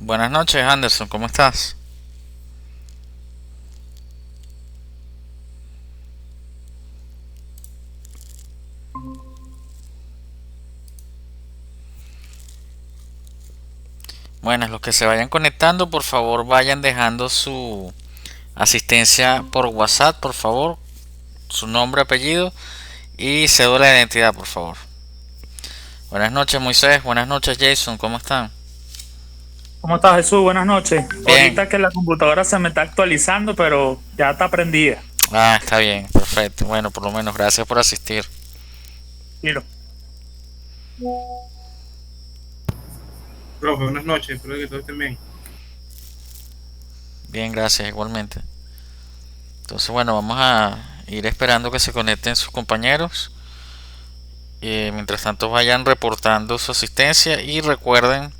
Buenas noches, Anderson, ¿cómo estás? Buenas, los que se vayan conectando, por favor, vayan dejando su asistencia por WhatsApp, por favor, su nombre, apellido y cédula de identidad, por favor. Buenas noches, Moisés, buenas noches, Jason, ¿cómo están? ¿Cómo estás, Jesús? Buenas noches. Bien. Ahorita que la computadora se me está actualizando, pero ya está prendida. Ah, está bien, perfecto. Bueno, por lo menos, gracias por asistir. Miro. Profe, buenas noches, espero que todos estén bien. Bien, gracias, igualmente. Entonces, bueno, vamos a ir esperando que se conecten sus compañeros. Mientras tanto, vayan reportando su asistencia y recuerden.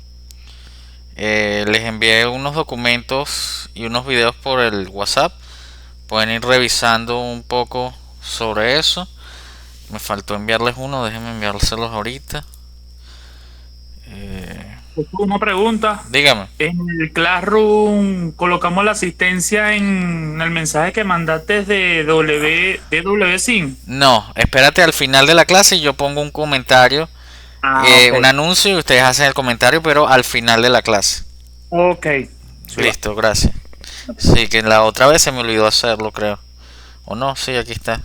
Les envié unos documentos y unos videos por el WhatsApp. Pueden ir revisando un poco sobre eso. Me faltó enviarles uno, déjenme enviárselos ahorita. Eh, Jesús, una pregunta. dígame. En el Classroom colocamos la asistencia en el mensaje que mandaste de WSIM. No, espérate al final de la clase y yo pongo un comentario, Ah, ok. un anuncio y ustedes hacen el comentario, pero al final de la clase. Ok. Sí va. Listo, gracias. Sí, que la otra vez se me olvidó hacerlo, creo. O no, sí, aquí está.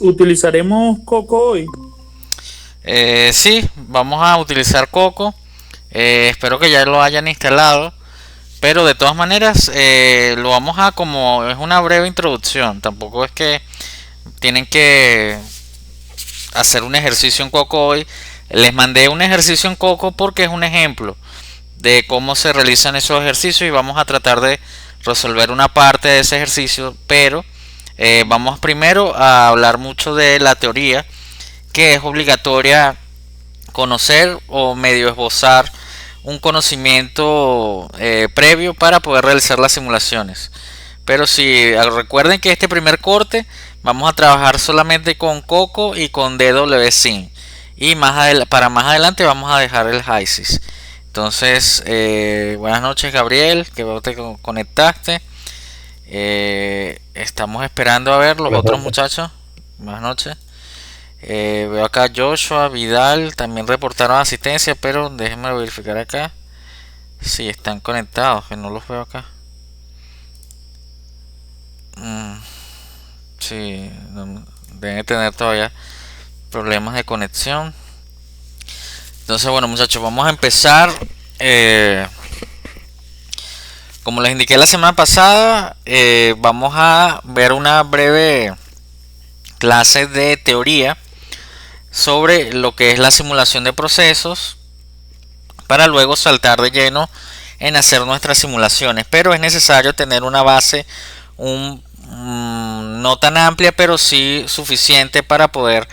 ¿Utilizaremos Coco hoy? Sí, vamos a utilizar Coco. Espero que ya lo hayan instalado. Pero de todas maneras, lo vamos a como es una breve introducción. Tampoco es que tienen que hacer un ejercicio en Coco hoy. Les mandé un ejercicio en Coco porque es un ejemplo de cómo se realizan esos ejercicios y vamos a tratar de resolver una parte de ese ejercicio. Pero vamos primero a hablar mucho de la teoría, que es obligatoria conocer o medio esbozar un conocimiento previo para poder realizar las simulaciones. Pero si recuerden que este primer corte vamos a trabajar solamente con Coco y con DWSim. Y para más adelante vamos a dejar el HYSYS. Entonces, buenas noches Gabriel, que veo te conectaste. Estamos esperando a ver los Buenas otros noches. muchachos. Buenas noches. Veo acá Joshua, Vidal, también reportaron asistencia, pero déjenme verificar acá si están conectados, que no los veo acá. Sí, deben tener todavía problemas de conexión. Entonces, bueno, muchachos, vamos a empezar. Como les indiqué la semana pasada, vamos a ver una breve clase de teoría sobre lo que es la simulación de procesos, para luego saltar de lleno en hacer nuestras simulaciones. Pero es necesario tener una base no tan amplia, pero sí suficiente para poder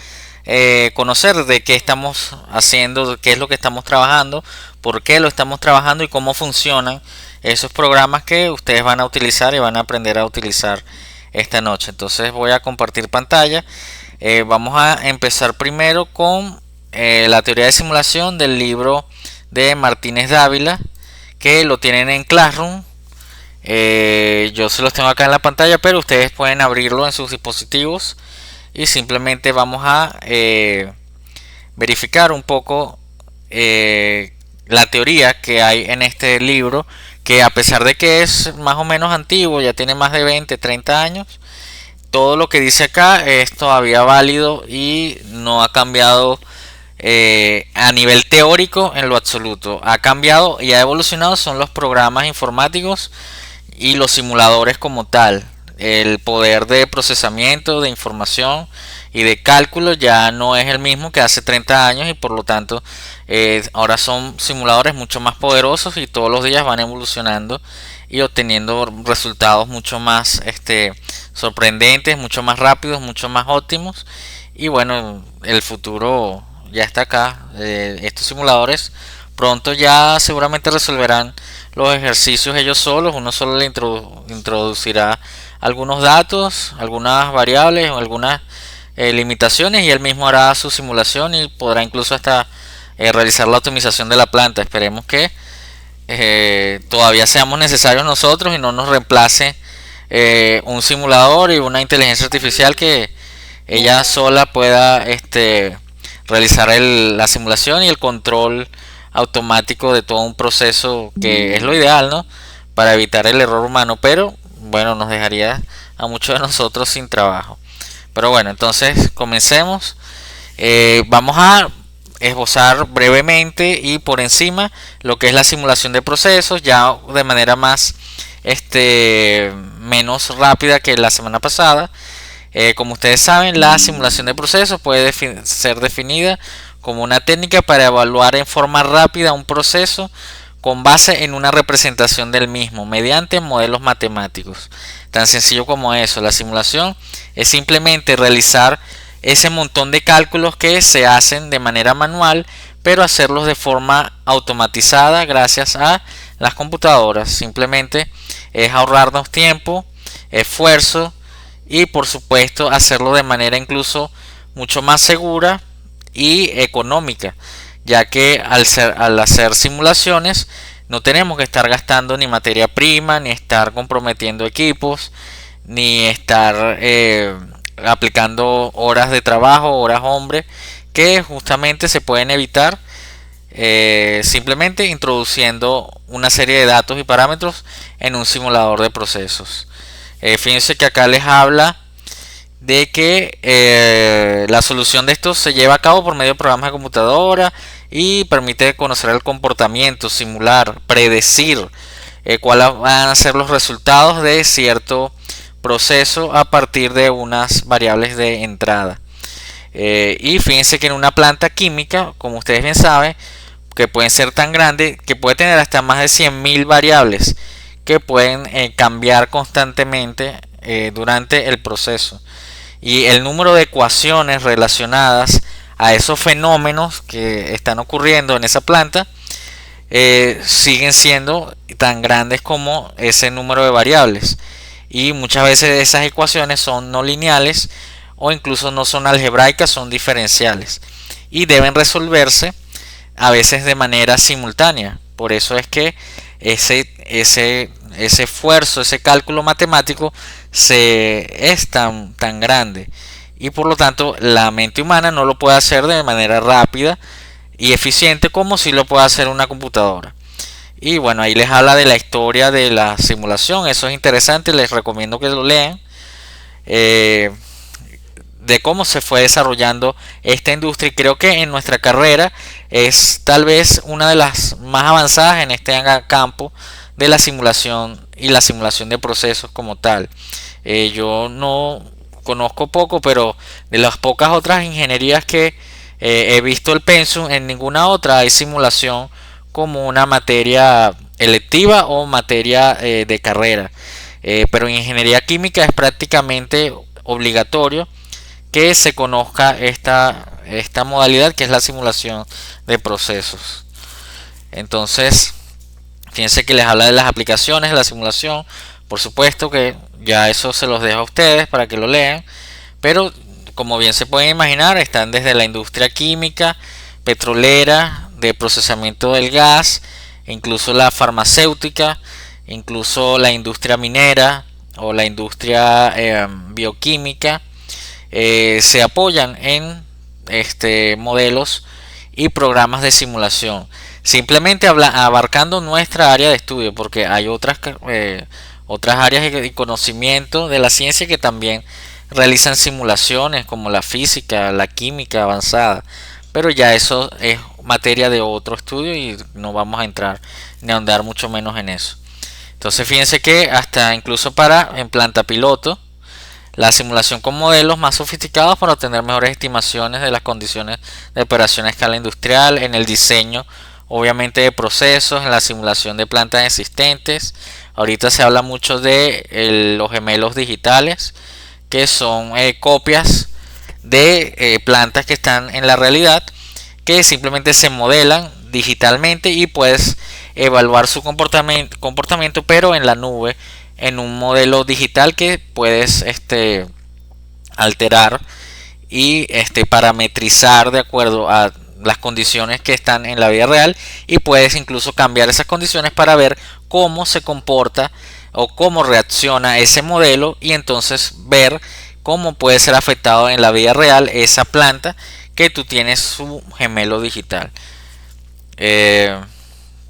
conocer de qué estamos haciendo, de qué es lo que estamos trabajando, por qué lo estamos trabajando y cómo funcionan esos programas que ustedes van a utilizar y van a aprender a utilizar esta noche. Entonces voy a compartir pantalla. Vamos a empezar primero con la teoría de simulación del libro de Martínez Dávila, que lo tienen en Classroom. Yo se los tengo acá en la pantalla, pero ustedes pueden abrirlo en sus dispositivos y simplemente vamos a verificar un poco la teoría que hay en este libro, que a pesar de que es más o menos antiguo, ya tiene más de 20-30 años, todo lo que dice acá es todavía válido y no ha cambiado a nivel teórico en lo absoluto. Ha cambiado y ha evolucionado son los programas informáticos y los simuladores como tal. El poder de procesamiento de información y de cálculo ya no es el mismo que hace 30 años y por lo tanto ahora son simuladores mucho más poderosos y todos los días van evolucionando y obteniendo resultados mucho más sorprendentes, mucho más rápidos, mucho más óptimos. Y bueno, el futuro ya está acá. Estos simuladores pronto ya seguramente resolverán los ejercicios ellos solos. Uno solo le introducirá algunos datos, algunas variables o algunas limitaciones y él mismo hará su simulación y podrá incluso hasta realizar la optimización de la planta. Esperemos que todavía seamos necesarios nosotros y no nos reemplace un simulador y una inteligencia artificial que ella sola pueda realizar la simulación y el control automático de todo un proceso, que es lo ideal, ¿no? Para evitar el error humano, pero bueno, nos dejaría a muchos de nosotros sin trabajo. Pero bueno, entonces comencemos. Vamos a esbozar brevemente y por encima lo que es la simulación de procesos, ya de manera más menos rápida que la semana pasada. Como ustedes saben, la simulación de procesos puede ser definida como una técnica para evaluar en forma rápida un proceso con base en una representación del mismo mediante modelos matemáticos. Tan sencillo como eso. La simulación es simplemente realizar ese montón de cálculos que se hacen de manera manual, pero hacerlos de forma automatizada gracias a las computadoras. Simplemente es ahorrarnos tiempo, esfuerzo y por supuesto hacerlo de manera incluso mucho más segura y económica, ya que al hacer simulaciones no tenemos que estar gastando ni materia prima, ni estar comprometiendo equipos, ni estar aplicando horas de trabajo, horas hombre, que justamente se pueden evitar simplemente introduciendo una serie de datos y parámetros en un simulador de procesos. Fíjense que acá les habla de que la solución de esto se lleva a cabo por medio de programas de computadora y permite conocer el comportamiento, simular, predecir cuáles van a ser los resultados de cierto proceso a partir de unas variables de entrada. Y fíjense que en una planta química, como ustedes bien saben, que pueden ser tan grandes que puede tener hasta más de 100.000 variables que pueden cambiar constantemente durante el proceso. Y el número de ecuaciones relacionadas a esos fenómenos que están ocurriendo en esa planta siguen siendo tan grandes como ese número de variables. Y muchas veces esas ecuaciones son no lineales o incluso no son algebraicas, son diferenciales. Y deben resolverse a veces de manera simultánea. Por eso es que ese esfuerzo, ese cálculo matemático es tan grande. y por lo tanto la mente humana no lo puede hacer de manera rápida y eficiente como si lo puede hacer una computadora. Y bueno, ahí les habla de la historia de la simulación. Eso es interesante, les recomiendo que lo lean. De cómo se fue desarrollando esta industria, y creo que en nuestra carrera es tal vez una de las más avanzadas en este campo de la simulación y la simulación de procesos como tal. Yo no conozco poco, pero de las pocas otras ingenierías que he visto el pensum, en ninguna otra hay simulación como una materia electiva o materia de carrera. Pero en ingeniería química es prácticamente obligatorio que se conozca esta modalidad, que es la simulación de procesos. Entonces, fíjense que les habla de las aplicaciones de la simulación. Por supuesto que ya eso se los dejo a ustedes para que lo lean, pero como bien se pueden imaginar, están desde la industria química, petrolera, de procesamiento del gas, incluso la farmacéutica, incluso la industria minera o la industria bioquímica. Se apoyan en modelos y programas de simulación, simplemente abarcando nuestra área de estudio, porque hay otras áreas de conocimiento de la ciencia que también realizan simulaciones, como la física, la química avanzada, pero ya eso es materia de otro estudio y no vamos a entrar ni a ahondar mucho menos en eso. Entonces fíjense que hasta incluso en planta piloto, la simulación con modelos más sofisticados para obtener mejores estimaciones de las condiciones de operación a escala industrial, en el diseño obviamente de procesos, en la simulación de plantas existentes. Ahorita se habla mucho de los gemelos digitales, que son copias de plantas que están en la realidad, que simplemente se modelan digitalmente y puedes evaluar su comportamiento pero en la nube, en un modelo digital que puedes alterar y parametrizar de acuerdo a las condiciones que están en la vida real, y puedes incluso cambiar esas condiciones para ver cómo se comporta o cómo reacciona ese modelo, y entonces ver cómo puede ser afectado en la vida real esa planta que tú tienes su gemelo digital.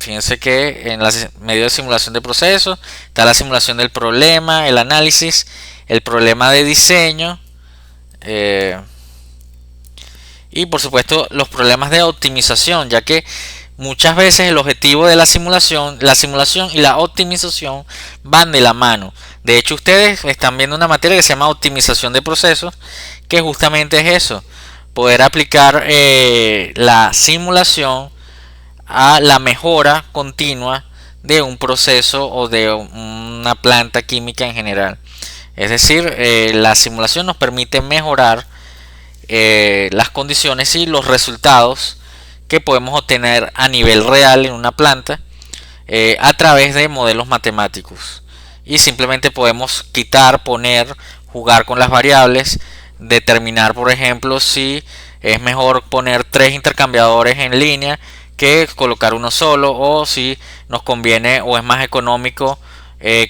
Fíjense que en los medios de simulación de procesos está la simulación del problema, el análisis, el problema de diseño, y por supuesto los problemas de optimización, ya que muchas veces el objetivo de la simulación y la optimización van de la mano. De hecho, ustedes están viendo una materia que se llama optimización de procesos, que justamente es eso, poder aplicar la simulación a la mejora continua de un proceso o de una planta química en general. Es decir, la simulación nos permite mejorar las condiciones y los resultados que podemos obtener a nivel real en una planta a través de modelos matemáticos, y simplemente podemos quitar, poner, jugar con las variables, determinar por ejemplo si es mejor poner 3 intercambiadores en línea que colocar uno solo, o si nos conviene o es más económico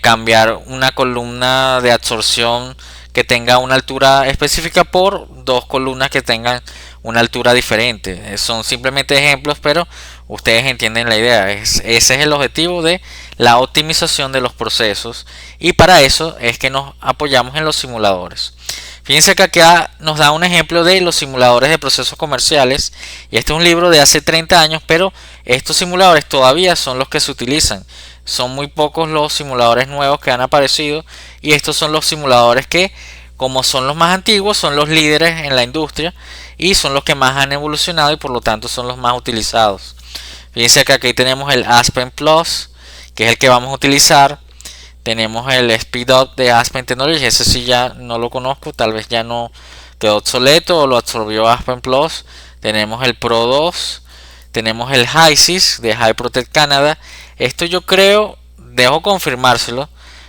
cambiar una columna de absorción que tenga una altura específica por 2 columnas que tengan una altura diferente. Son simplemente ejemplos, pero ustedes entienden la idea. Ese es el objetivo de la optimización de los procesos, y para eso es que nos apoyamos en los simuladores. Fíjense que acá nos da un ejemplo de los simuladores de procesos comerciales, y este es un libro de hace 30 años, pero estos simuladores todavía son los que se utilizan. Son muy pocos los simuladores nuevos que han aparecido, y estos son los simuladores que, como son los más antiguos, son los líderes en la industria y son los que más han evolucionado, y por lo tanto son los más utilizados. Fíjense que aquí tenemos el Aspen Plus, que es el que vamos a utilizar. Tenemos el Speed Up de Aspen Technology, ese sí ya no lo conozco, tal vez ya no quedó obsoleto o lo absorbió Aspen Plus. Tenemos el Pro 2, tenemos el HYSYS de HyProtect Canada. Esto yo creo, dejo confirmárselo,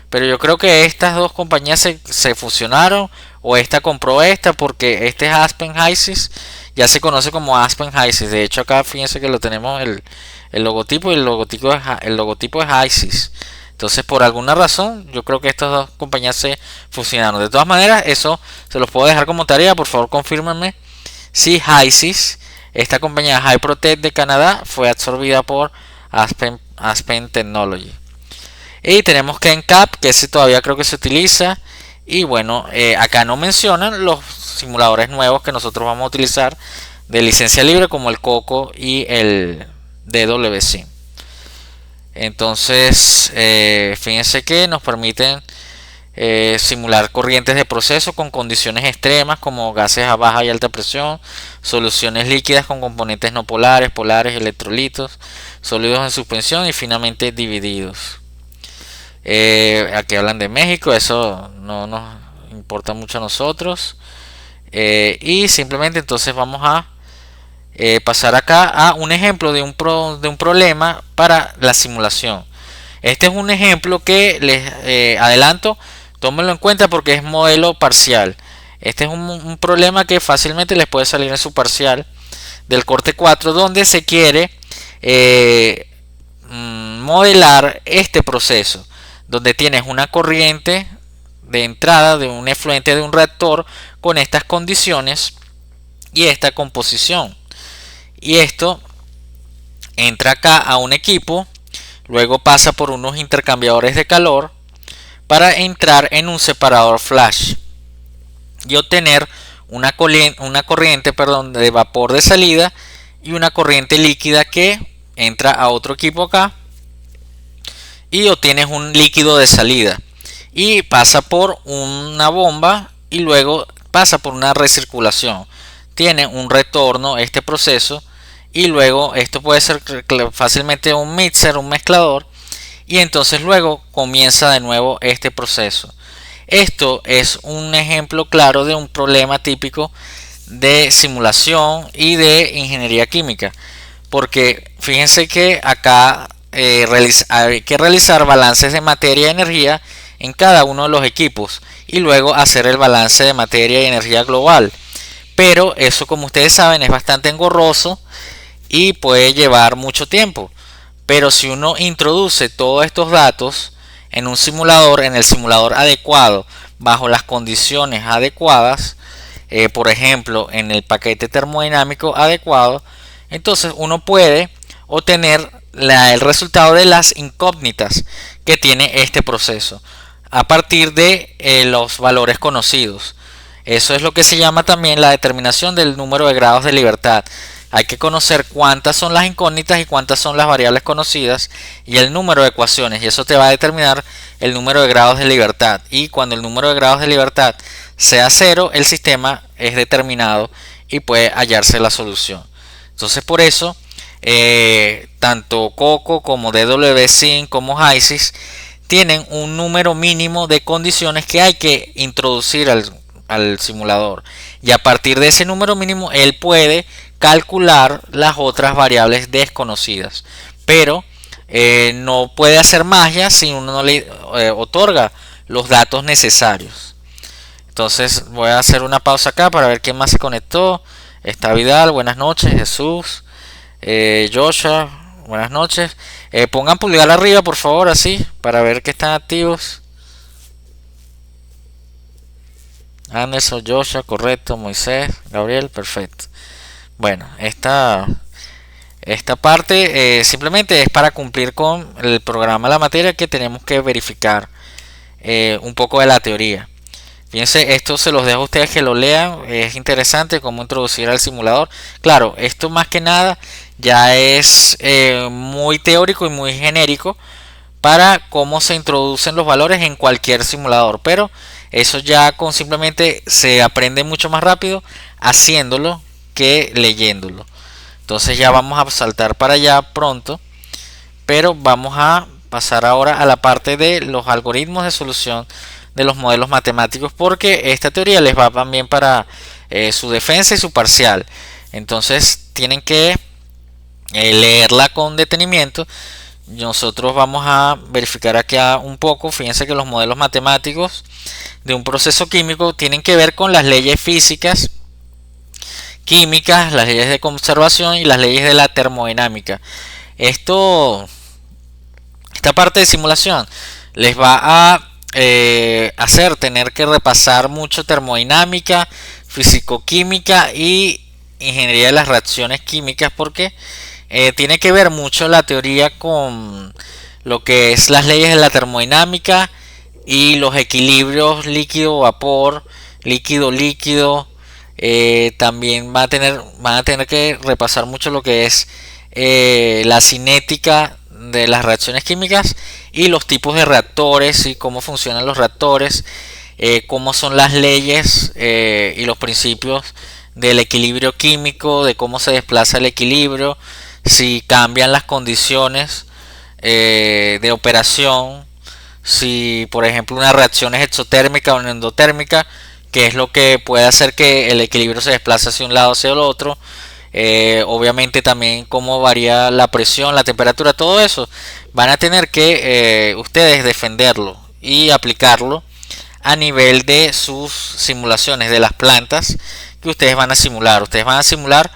pero yo creo que estas dos compañías se fusionaron, o esta compró esta, porque este es Aspen HYSYS, ya se conoce como Aspen HYSYS. De hecho acá fíjense que lo tenemos el logotipo, y el logotipo es HYSYS. Entonces, por alguna razón, yo creo que estas dos compañías se fusionaron. De todas maneras, eso se los puedo dejar como tarea. Por favor, confírmenme si HiSys, esta compañía Hyprotec de Canadá, fue absorbida por Aspen Technology. Y tenemos KenCap, que ese todavía creo que se utiliza. Y bueno, acá no mencionan los simuladores nuevos que nosotros vamos a utilizar de licencia libre, como el Coco y el DWC. Entonces, fíjense que nos permiten simular corrientes de proceso con condiciones extremas como gases a baja y alta presión, soluciones líquidas con componentes no polares, polares, electrolitos, sólidos en suspensión y finamente divididos. Aquí hablan de México, eso no nos importa mucho a nosotros. Y simplemente entonces vamos a pasar acá a un ejemplo de un problema para la simulación. Este es un ejemplo que les adelanto, tómenlo en cuenta porque es modelo parcial. Este es un problema que fácilmente les puede salir en su parcial del corte 4, donde se quiere modelar este proceso, donde tienes una corriente de entrada de un efluente de un reactor con estas condiciones y esta composición. Y esto entra acá a un equipo, luego pasa por unos intercambiadores de calor para entrar en un separador flash y obtener una corriente de vapor de salida y una corriente líquida que entra a otro equipo acá y obtienes un líquido de salida y pasa por una bomba y luego pasa por una recirculación. Tiene un retorno este proceso y luego esto puede ser fácilmente un mixer, un mezclador, y entonces luego comienza de nuevo este proceso. Esto es un ejemplo claro de un problema típico de simulación y de ingeniería química, porque fíjense que acá hay que realizar balances de materia y energía en cada uno de los equipos y luego hacer el balance de materia y energía global, pero eso, como ustedes saben, es bastante engorroso y puede llevar mucho tiempo. Pero si uno introduce todos estos datos en un simulador, en el simulador adecuado, bajo las condiciones adecuadas, por ejemplo en el paquete termodinámico adecuado, entonces uno puede obtener el resultado de las incógnitas que tiene este proceso a partir de los valores conocidos. Eso es lo que se llama también la determinación del número de grados de libertad. Hay que conocer cuántas son las incógnitas y cuántas son las variables conocidas y el número de ecuaciones, y eso te va a determinar el número de grados de libertad. Y cuando el número de grados de libertad sea 0, el sistema es determinado y puede hallarse la solución. Entonces, por eso tanto Coco como DWSync como HiSys tienen un número mínimo de condiciones que hay que introducir al simulador, y a partir de ese número mínimo él puede calcular las otras variables desconocidas, pero no puede hacer magia si uno no le otorga los datos necesarios. Entonces voy a hacer una pausa acá para ver quién más se conectó. Está Vidal, buenas noches. Jesús, Joshua, buenas noches. Pongan pulgar arriba por favor, así, para ver que están activos. Anderson, Joshua, correcto. Moisés, Gabriel, perfecto. Bueno, esta parte simplemente es para cumplir con el programa de la materia, que tenemos que verificar un poco de la teoría. Fíjense, esto se los dejo a ustedes que lo lean. Es interesante cómo introducir al simulador. Claro, esto más que nada ya es muy teórico y muy genérico para cómo se introducen los valores en cualquier simulador, pero eso ya simplemente se aprende mucho más rápido haciéndolo que leyéndolo. Entonces ya vamos a saltar para allá pronto, pero vamos a pasar ahora a la parte de los algoritmos de solución de los modelos matemáticos, porque esta teoría les va también para su defensa y su parcial. Entonces tienen que leerla con detenimiento. Nosotros vamos a verificar aquí un poco. Fíjense que los modelos matemáticos de un proceso químico tienen que ver con las leyes físicas químicas, las leyes de conservación y las leyes de la termodinámica. Esto Esta parte de simulación les va a hacer tener que repasar mucho termodinámica, fisicoquímica y ingeniería de las reacciones químicas, porque tiene que ver mucho la teoría con lo que es las leyes de la termodinámica y los equilibrios líquido-vapor, líquido-líquido. También van a tener que repasar mucho lo que es la cinética de las reacciones químicas y los tipos de reactores y cómo funcionan los reactores, cómo son las leyes y los principios del equilibrio químico, de cómo se desplaza el equilibrio, si cambian las condiciones de operación, si por ejemplo una reacción es exotérmica o endotérmica, que es lo que puede hacer que el equilibrio se desplace hacia un lado o hacia el otro. Obviamente también cómo varía la presión, la temperatura, todo eso van a tener que ustedes defenderlo y aplicarlo a nivel de sus simulaciones de las plantas que ustedes van a simular. Ustedes van a simular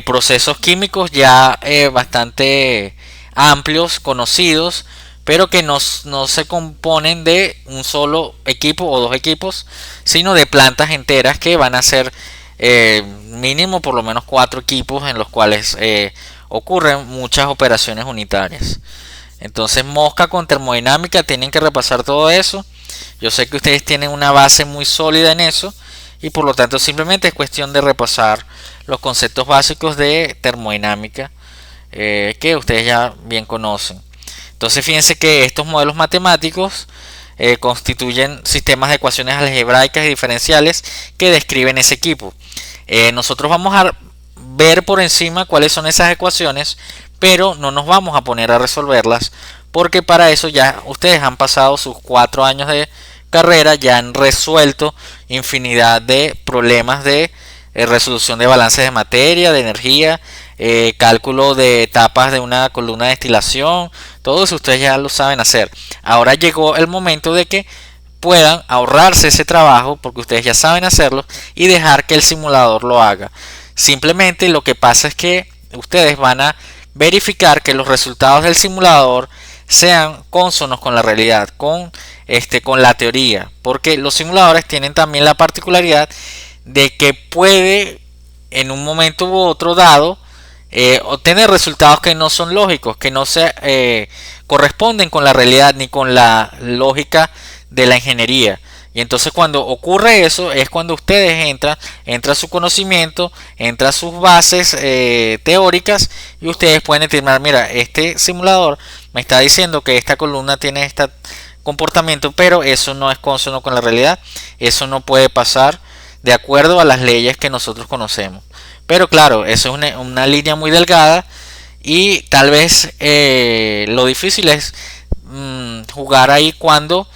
procesos químicos ya bastante amplios, conocidos, pero que no se componen de un solo equipo o dos equipos, sino de plantas enteras que van a ser mínimo por lo menos 4 equipos en los cuales ocurren muchas operaciones unitarias. Entonces, mosca con termodinámica, tienen que repasar todo eso. Yo sé que ustedes tienen una base muy sólida en eso y por lo tanto simplemente es cuestión de repasar los conceptos básicos de termodinámica que ustedes ya bien conocen. Entonces, fíjense que estos modelos matemáticos constituyen sistemas de ecuaciones algebraicas y diferenciales que describen ese equipo. Nosotros vamos a ver por encima cuáles son esas ecuaciones, pero no nos vamos a poner a resolverlas, porque para eso ya ustedes han pasado sus 4 años de carrera, ya han resuelto infinidad de problemas de resolución de balances de materia, de energía, cálculo de etapas de una columna de destilación. Todo eso ustedes ya lo saben hacer. Ahora llegó el momento de que puedan ahorrarse ese trabajo, porque ustedes ya saben hacerlo, y dejar que el simulador lo haga. Simplemente lo que pasa es que ustedes van a verificar que los resultados del simulador sean cónsonos con la realidad, con la teoría, porque los simuladores tienen también la particularidad de que puede en un momento u otro dado obtener resultados que no son lógicos, que no se corresponden con la realidad ni con la lógica de la ingeniería. Y entonces cuando ocurre eso es cuando ustedes entra su conocimiento, entra sus bases teóricas, y ustedes pueden determinar, mira, este simulador me está diciendo que esta columna tiene este comportamiento, pero eso no es consono con la realidad, eso no puede pasar de acuerdo a las leyes que nosotros conocemos. Pero claro, eso es una línea muy delgada, y tal vez lo difícil es jugar ahí cuando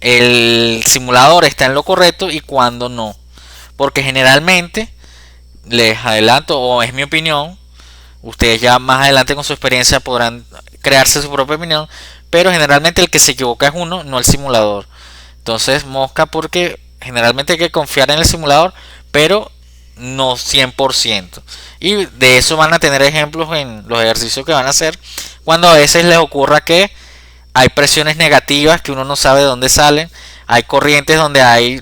el simulador está en lo correcto y cuando no, porque generalmente, les adelanto, o es mi opinión, ustedes ya más adelante con su experiencia podrán crearse su propia opinión, pero generalmente el que se equivoca es uno, no el simulador. Entonces, mosca, porque generalmente hay que confiar en el simulador, pero no 100%. Y de eso van a tener ejemplos en los ejercicios que van a hacer, cuando a veces les ocurra que hay presiones negativas que uno no sabe de dónde salen, hay corrientes donde hay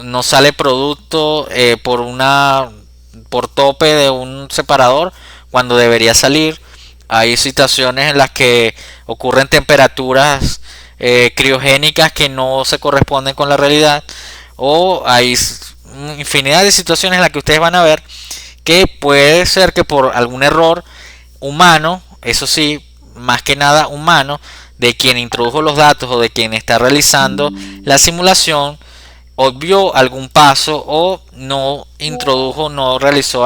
no sale producto por tope de un separador cuando debería salir. Hay situaciones en las que ocurren temperaturas criogénicas que no se corresponden con la realidad, o hay infinidad de situaciones en las que ustedes van a ver que puede ser que por algún error humano, eso sí, más que nada humano, de quien introdujo los datos o de quien está realizando la simulación, obvió algún paso o no introdujo, no realizó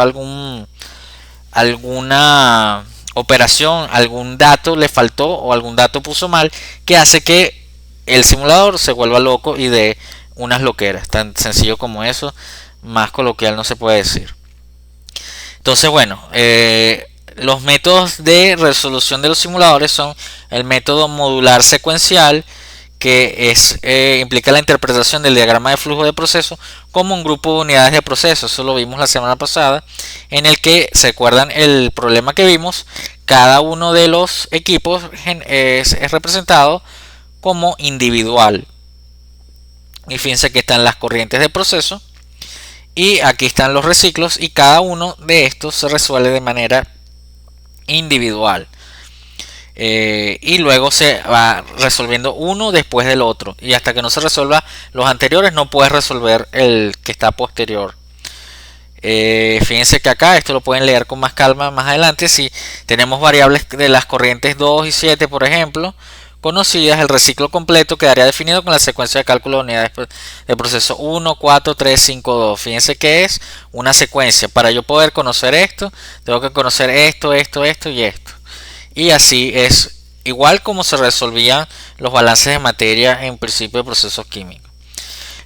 alguna operación, algún dato le faltó o algún dato puso mal, que hace que el simulador se vuelva loco y dé unas loqueras. Tan sencillo como eso, más coloquial no se puede decir. Entonces, bueno, los métodos de resolución de los simuladores son el método modular secuencial, que implica la interpretación del diagrama de flujo de proceso como un grupo de unidades de proceso. Eso lo vimos la semana pasada, en el que, ¿se acuerdan el problema que vimos? cada uno de los equipos es representado como individual. Y fíjense que están las corrientes de proceso y aquí están los reciclos, y cada uno de estos se resuelve de manera individual. Y luego se va resolviendo uno después del otro, y hasta que no se resuelva los anteriores no puedes resolver el que está posterior. Fíjense que acá esto lo pueden leer con más calma más adelante. Si tenemos variables de las corrientes 2 y 7, por ejemplo, conocidas, el reciclo completo quedaría definido con la secuencia de cálculo de unidades de proceso 1, 4, 3, 5, 2. Fíjense que es una secuencia. Para yo poder conocer esto, tengo que conocer esto, esto, esto y esto. Y así es igual como se resolvían los balances de materia en principio de procesos químicos.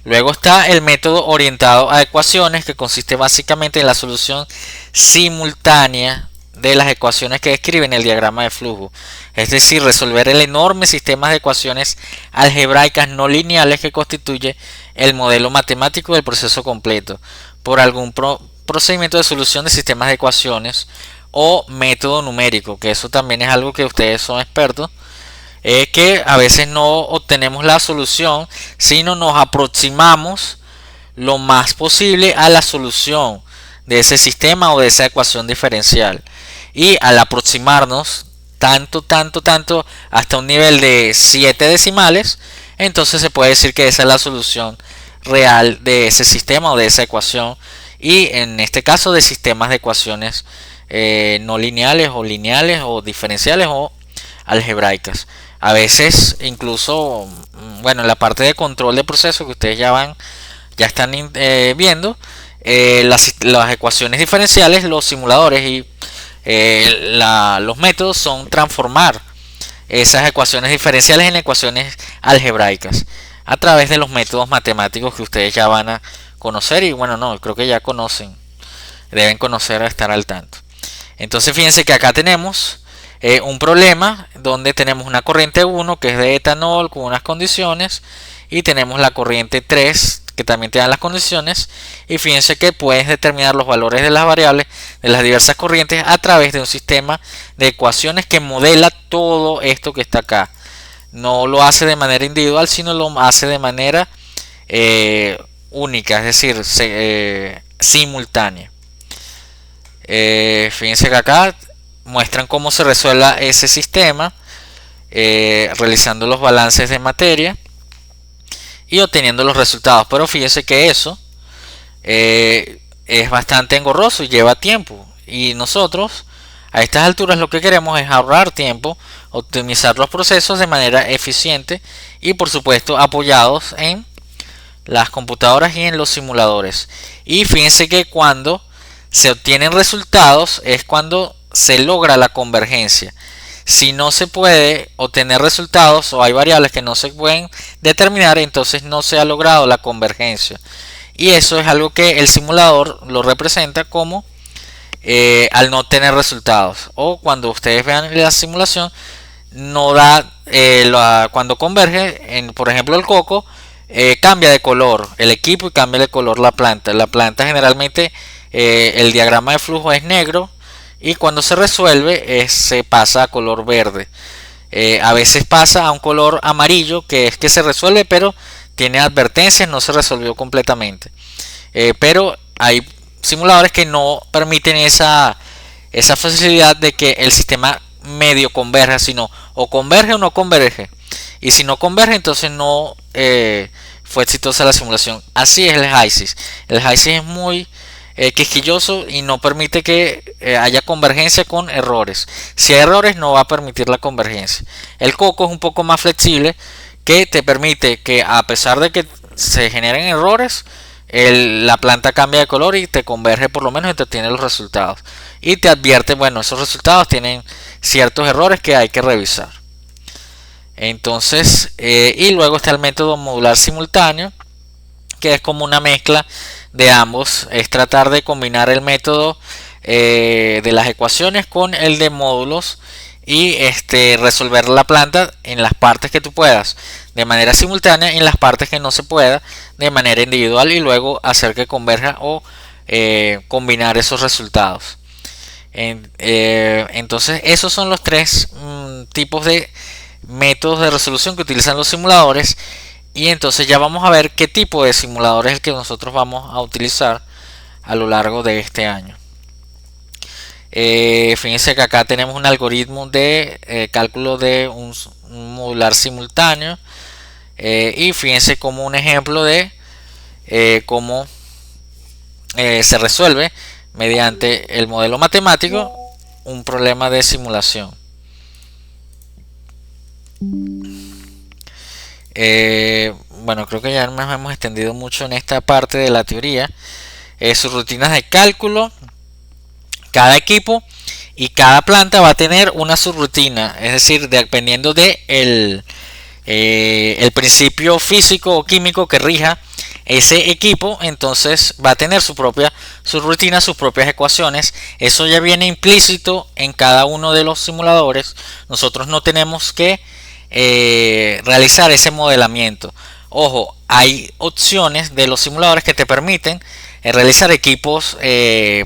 Luego está el método orientado a ecuaciones, que consiste básicamente en la solución simultánea de las ecuaciones que describen el diagrama de flujo, es decir, resolver el enorme sistema de ecuaciones algebraicas no lineales que constituye el modelo matemático del proceso completo por algún procedimiento de solución de sistemas de ecuaciones o método numérico, que eso también es algo que ustedes son expertos. Que a veces no obtenemos la solución, sino nos aproximamos lo más posible a la solución de ese sistema o de esa ecuación diferencial, y al aproximarnos tanto hasta un nivel de 7 decimales, entonces se puede decir que esa es la solución real de ese sistema o de esa ecuación, y en este caso de sistemas de ecuaciones no lineales o diferenciales o algebraicas. A veces incluso, bueno, en la parte de control de proceso que ustedes ya están viendo, las ecuaciones diferenciales, los simuladores y los métodos son transformar esas ecuaciones diferenciales en ecuaciones algebraicas a través de los métodos matemáticos que ustedes ya van a conocer, y bueno, no, creo que ya conocen, deben conocer, a estar al tanto. Entonces fíjense que acá tenemos un problema donde tenemos una corriente 1 que es de etanol con unas condiciones, y tenemos la corriente 3 que también te dan las condiciones, y fíjense que puedes determinar los valores de las variables de las diversas corrientes a través de un sistema de ecuaciones que modela todo esto que está acá. No lo hace de manera individual, sino lo hace de manera única, es decir, simultánea. Fíjense que acá muestran cómo se resuelve ese sistema, realizando los balances de materia y obteniendo los resultados. Pero fíjense que eso es bastante engorroso y lleva tiempo, y nosotros a estas alturas lo que queremos es ahorrar tiempo, optimizar los procesos de manera eficiente y por supuesto apoyados en las computadoras y en los simuladores. Y fíjense que cuando se obtienen resultados es cuando se logra la convergencia. Si no se puede obtener resultados o hay variables que no se pueden determinar, entonces no se ha logrado la convergencia, y eso es algo que el simulador lo representa como al no tener resultados, o cuando ustedes vean la simulación no da cuando converge por ejemplo el coco, cambia de color el equipo y cambia de color la planta generalmente el diagrama de flujo es negro, y cuando se resuelve se pasa a color verde. A veces pasa a un color amarillo, que es que se resuelve pero tiene advertencias, no se resolvió completamente. Pero hay simuladores que no permiten esa facilidad de que el sistema medio converja, sino o converge o no converge, y si no converge entonces no fue exitosa la simulación. Así es el HYSYS. El HYSYS es muy quisquilloso y no permite que haya convergencia con errores. Si hay errores no va a permitir la convergencia. El coco es un poco más flexible, que te permite que a pesar de que se generen errores, la planta cambia de color y te converge por lo menos y te obtiene los resultados. Y te advierte, bueno, esos resultados tienen ciertos errores que hay que revisar. Entonces, y luego está el método modular simultáneo, que es como una mezcla de ambos. Es tratar de combinar el método de las ecuaciones con el de módulos y resolver la planta en las partes que tú puedas de manera simultánea y en las partes que no se pueda de manera individual, y luego hacer que converja o combinar esos resultados. Entonces esos son los tres tipos de métodos de resolución que utilizan los simuladores. Y entonces ya vamos a ver qué tipo de simulador es el que nosotros vamos a utilizar a lo largo de este año. Fíjense que acá tenemos un algoritmo de cálculo de un modular simultáneo. Y fíjense como un ejemplo de cómo se resuelve mediante el modelo matemático un problema de simulación. Bueno, creo que ya nos hemos extendido mucho en esta parte de la teoría. Sus rutinas de cálculo. Cada equipo y cada planta va a tener una subrutina, es decir, dependiendo de el principio físico o químico que rija ese equipo, entonces va a tener su propia subrutina, sus propias ecuaciones. Eso ya viene implícito en cada uno de los simuladores. Nosotros no tenemos que realizar ese modelamiento. Ojo, hay opciones de los simuladores que te permiten realizar equipos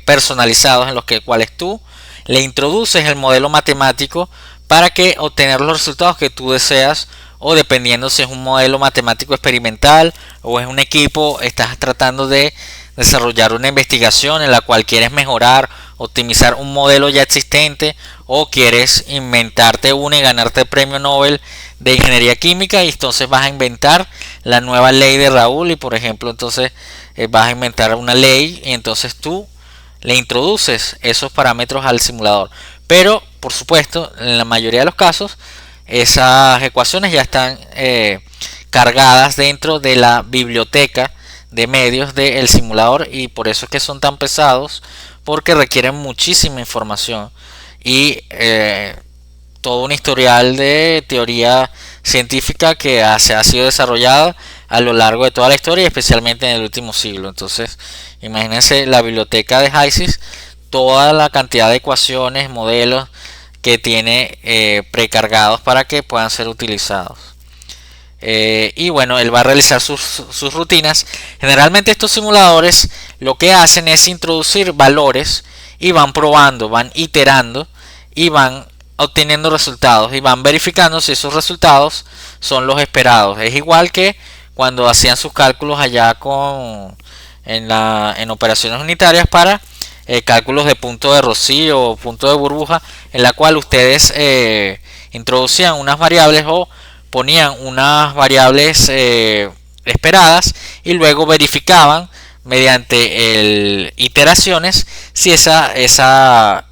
personalizados en los cuales tú le introduces el modelo matemático para que obtener los resultados que tú deseas, o dependiendo si es un modelo matemático experimental o es un equipo, estás tratando de desarrollar una investigación en la cual quieres mejorar, optimizar un modelo ya existente, o quieres inventarte uno y ganarte el premio Nobel de ingeniería química, y entonces vas a inventar la nueva ley de Raúl, y por ejemplo entonces vas a inventar una ley y entonces tú le introduces esos parámetros al simulador. Pero por supuesto, en la mayoría de los casos esas ecuaciones ya están cargadas dentro de la biblioteca de medios del simulador, y por eso es que son tan pesados, porque requieren muchísima información y todo un historial de teoría científica que se ha sido desarrollada a lo largo de toda la historia, especialmente en el último siglo. Entonces imagínense la biblioteca de HYSYS, toda la cantidad de ecuaciones, modelos que tiene precargados para que puedan ser utilizados. Y bueno, él va a realizar sus rutinas. Generalmente estos simuladores lo que hacen es introducir valores y van probando, van iterando y van obteniendo resultados y van verificando si esos resultados son los esperados. Es igual que cuando hacían sus cálculos allá en operaciones unitarias para cálculos de punto de rocío o punto de burbuja, en la cual ustedes introducían unas variables o ponían unas variables esperadas, y luego verificaban mediante iteraciones si esa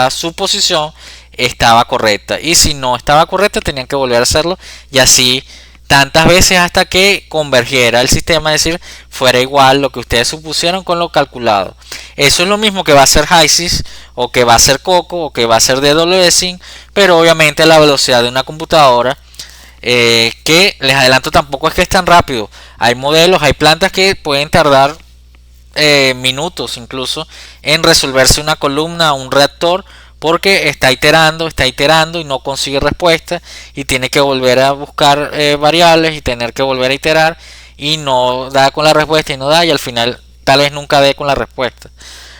suposición estaba correcta, y si no estaba correcta tenían que volver a hacerlo, y así tantas veces hasta que convergiera el sistema, es decir, fuera igual lo que ustedes supusieron con lo calculado. Eso es lo mismo que va a hacer HYSYS, o que va a hacer Coco, o que va a hacer DWSync, pero obviamente a la velocidad de una computadora, que les adelanto tampoco es que es tan rápido. Hay modelos, hay plantas que pueden tardar minutos incluso en resolverse una columna o un reactor, porque está iterando y no consigue respuesta, y tiene que volver a buscar variables y tener que volver a iterar, y no da con la respuesta y no da, y al final tal vez nunca dé con la respuesta.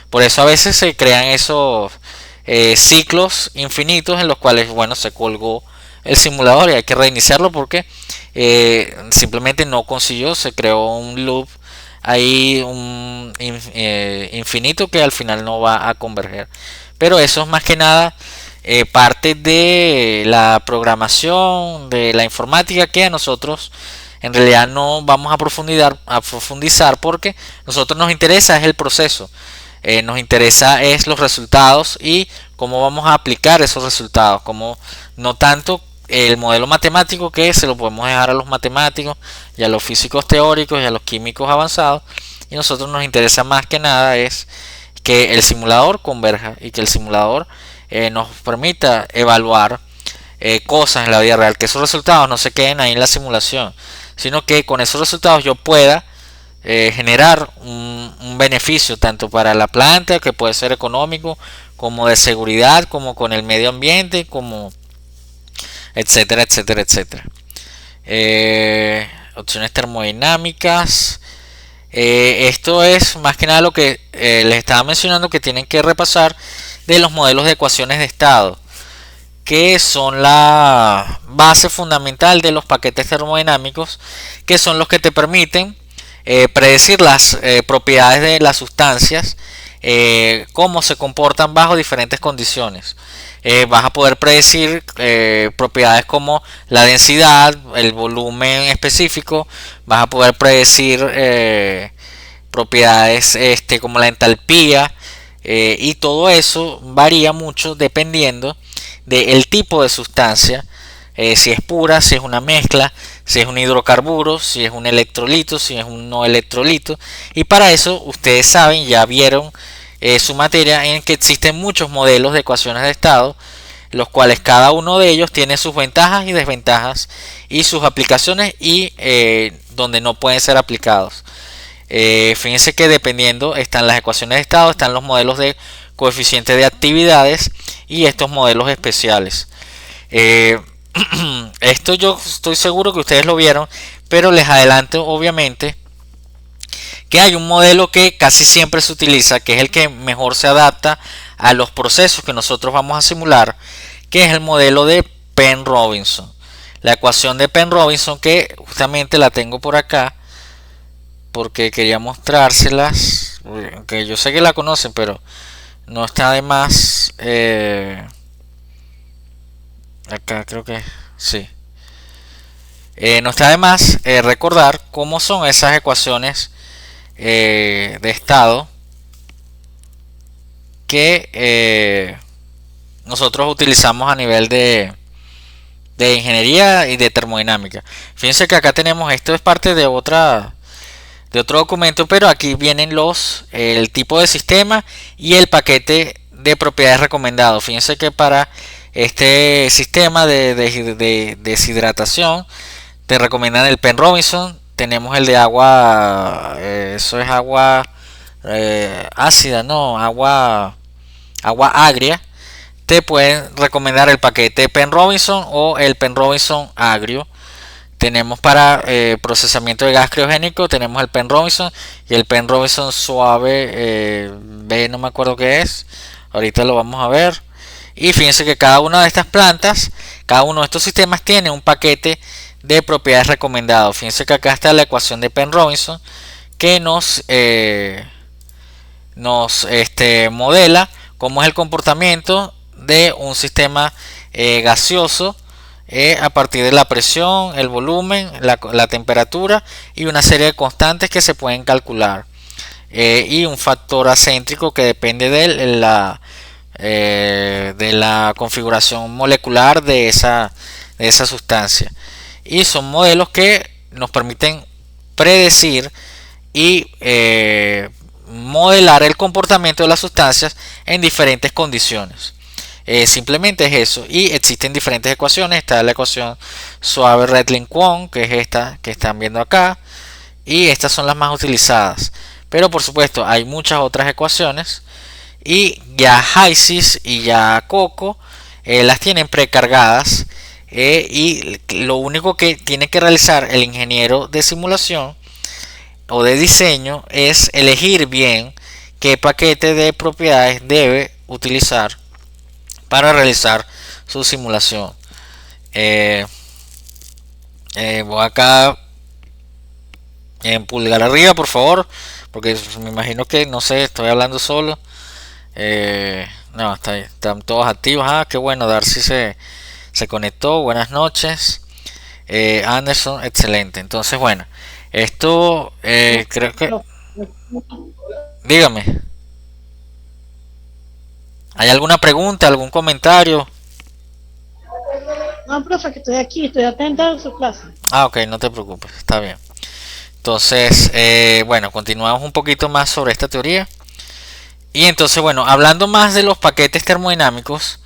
Por eso a veces se crean esos ciclos infinitos en los cuales, bueno, se colgó el simulador y hay que reiniciarlo porque simplemente no consiguió, se creó un loop ahí infinito que al final no va a converger. Pero eso es más que nada parte de la programación, de la informática, que a nosotros en realidad no vamos a profundizar, porque nosotros nos interesa es el proceso, nos interesa es los resultados y cómo vamos a aplicar esos resultados, como no tanto el modelo matemático, que se lo podemos dejar a los matemáticos y a los físicos teóricos y a los químicos avanzados, y a nosotros nos interesa más que nada es que el simulador converja y que el simulador nos permita evaluar cosas en la vida real, que esos resultados no se queden ahí en la simulación, sino que con esos resultados yo pueda generar un beneficio tanto para la planta, que puede ser económico, como de seguridad, como con el medio ambiente, como etcétera, etcétera, etcétera. Opciones termodinámicas. Esto es más que nada lo que les estaba mencionando, que tienen que repasar de los modelos de ecuaciones de estado, que son la base fundamental de los paquetes termodinámicos, que son los que te permiten predecir las propiedades de las sustancias, cómo se comportan bajo diferentes condiciones. Vas a poder predecir propiedades como la densidad, el volumen específico, vas a poder predecir propiedades como la entalpía, y todo eso varía mucho dependiendo del tipo de sustancia, si es pura, si es una mezcla, si es un hidrocarburo, si es un electrolito, si es un no electrolito. Y para eso ustedes saben, ya vieron su materia, en que existen muchos modelos de ecuaciones de estado, los cuales cada uno de ellos tiene sus ventajas y desventajas y sus aplicaciones, y donde no pueden ser aplicados. Fíjense que dependiendo están las ecuaciones de estado, están los modelos de coeficiente de actividades y estos modelos especiales. Esto yo estoy seguro que ustedes lo vieron, pero les adelanto obviamente que hay un modelo que casi siempre se utiliza, que es el que mejor se adapta a los procesos que nosotros vamos a simular, que es el modelo de Penn-Robinson. La ecuación de Penn-Robinson, que justamente la tengo por acá porque quería mostrárselas, que yo sé que la conocen, pero no está de más. Acá creo que sí. No está de más recordar cómo son esas ecuaciones de estado que nosotros utilizamos a nivel de ingeniería y de termodinámica. Fíjense que acá tenemos, esto es parte de otro documento, pero aquí vienen el tipo de sistema y el paquete de propiedades recomendados. Fíjense que para este sistema de deshidratación te recomiendan el Penn-Robinson. Tenemos el de agua, eso es agua ácida, no, agua agria. Te pueden recomendar el paquete Penn-Robinson o el Penn-Robinson agrio. Tenemos para procesamiento de gas criogénico, tenemos el Penn-Robinson y el Penn-Robinson suave, B, no me acuerdo qué es, ahorita lo vamos a ver. Y fíjense que cada una de estas plantas, cada uno de estos sistemas tiene un paquete de propiedades recomendados. Fíjense que acá está la ecuación de Penn-Robinson, que nos modela cómo es el comportamiento de un sistema gaseoso a partir de la presión, el volumen, la temperatura y una serie de constantes que se pueden calcular, y un factor acéntrico que depende de la configuración molecular de esa sustancia. Y son modelos que nos permiten predecir y modelar el comportamiento de las sustancias en diferentes condiciones. Simplemente es eso, y existen diferentes ecuaciones. Está la ecuación suave Redling-Kwon, que es esta que están viendo acá, y estas son las más utilizadas, pero por supuesto hay muchas otras ecuaciones, y ya HYSYS y ya COCO las tienen precargadas, y lo único que tiene que realizar el ingeniero de simulación o de diseño es elegir bien qué paquete de propiedades debe utilizar para realizar su simulación. Voy acá en pulgar arriba, por favor, porque me imagino que no sé, estoy hablando solo. No, están todos activos. Qué bueno, Darcy se conectó. Buenas noches. Anderson, excelente. Entonces, bueno, esto creo que... Dígame. ¿Hay alguna pregunta, algún comentario? No, profe, que estoy aquí, estoy atenta a su clase. Ok, no te preocupes, está bien. Entonces, bueno, continuamos un poquito más sobre esta teoría. Y entonces, bueno, hablando más de los paquetes termodinámicos,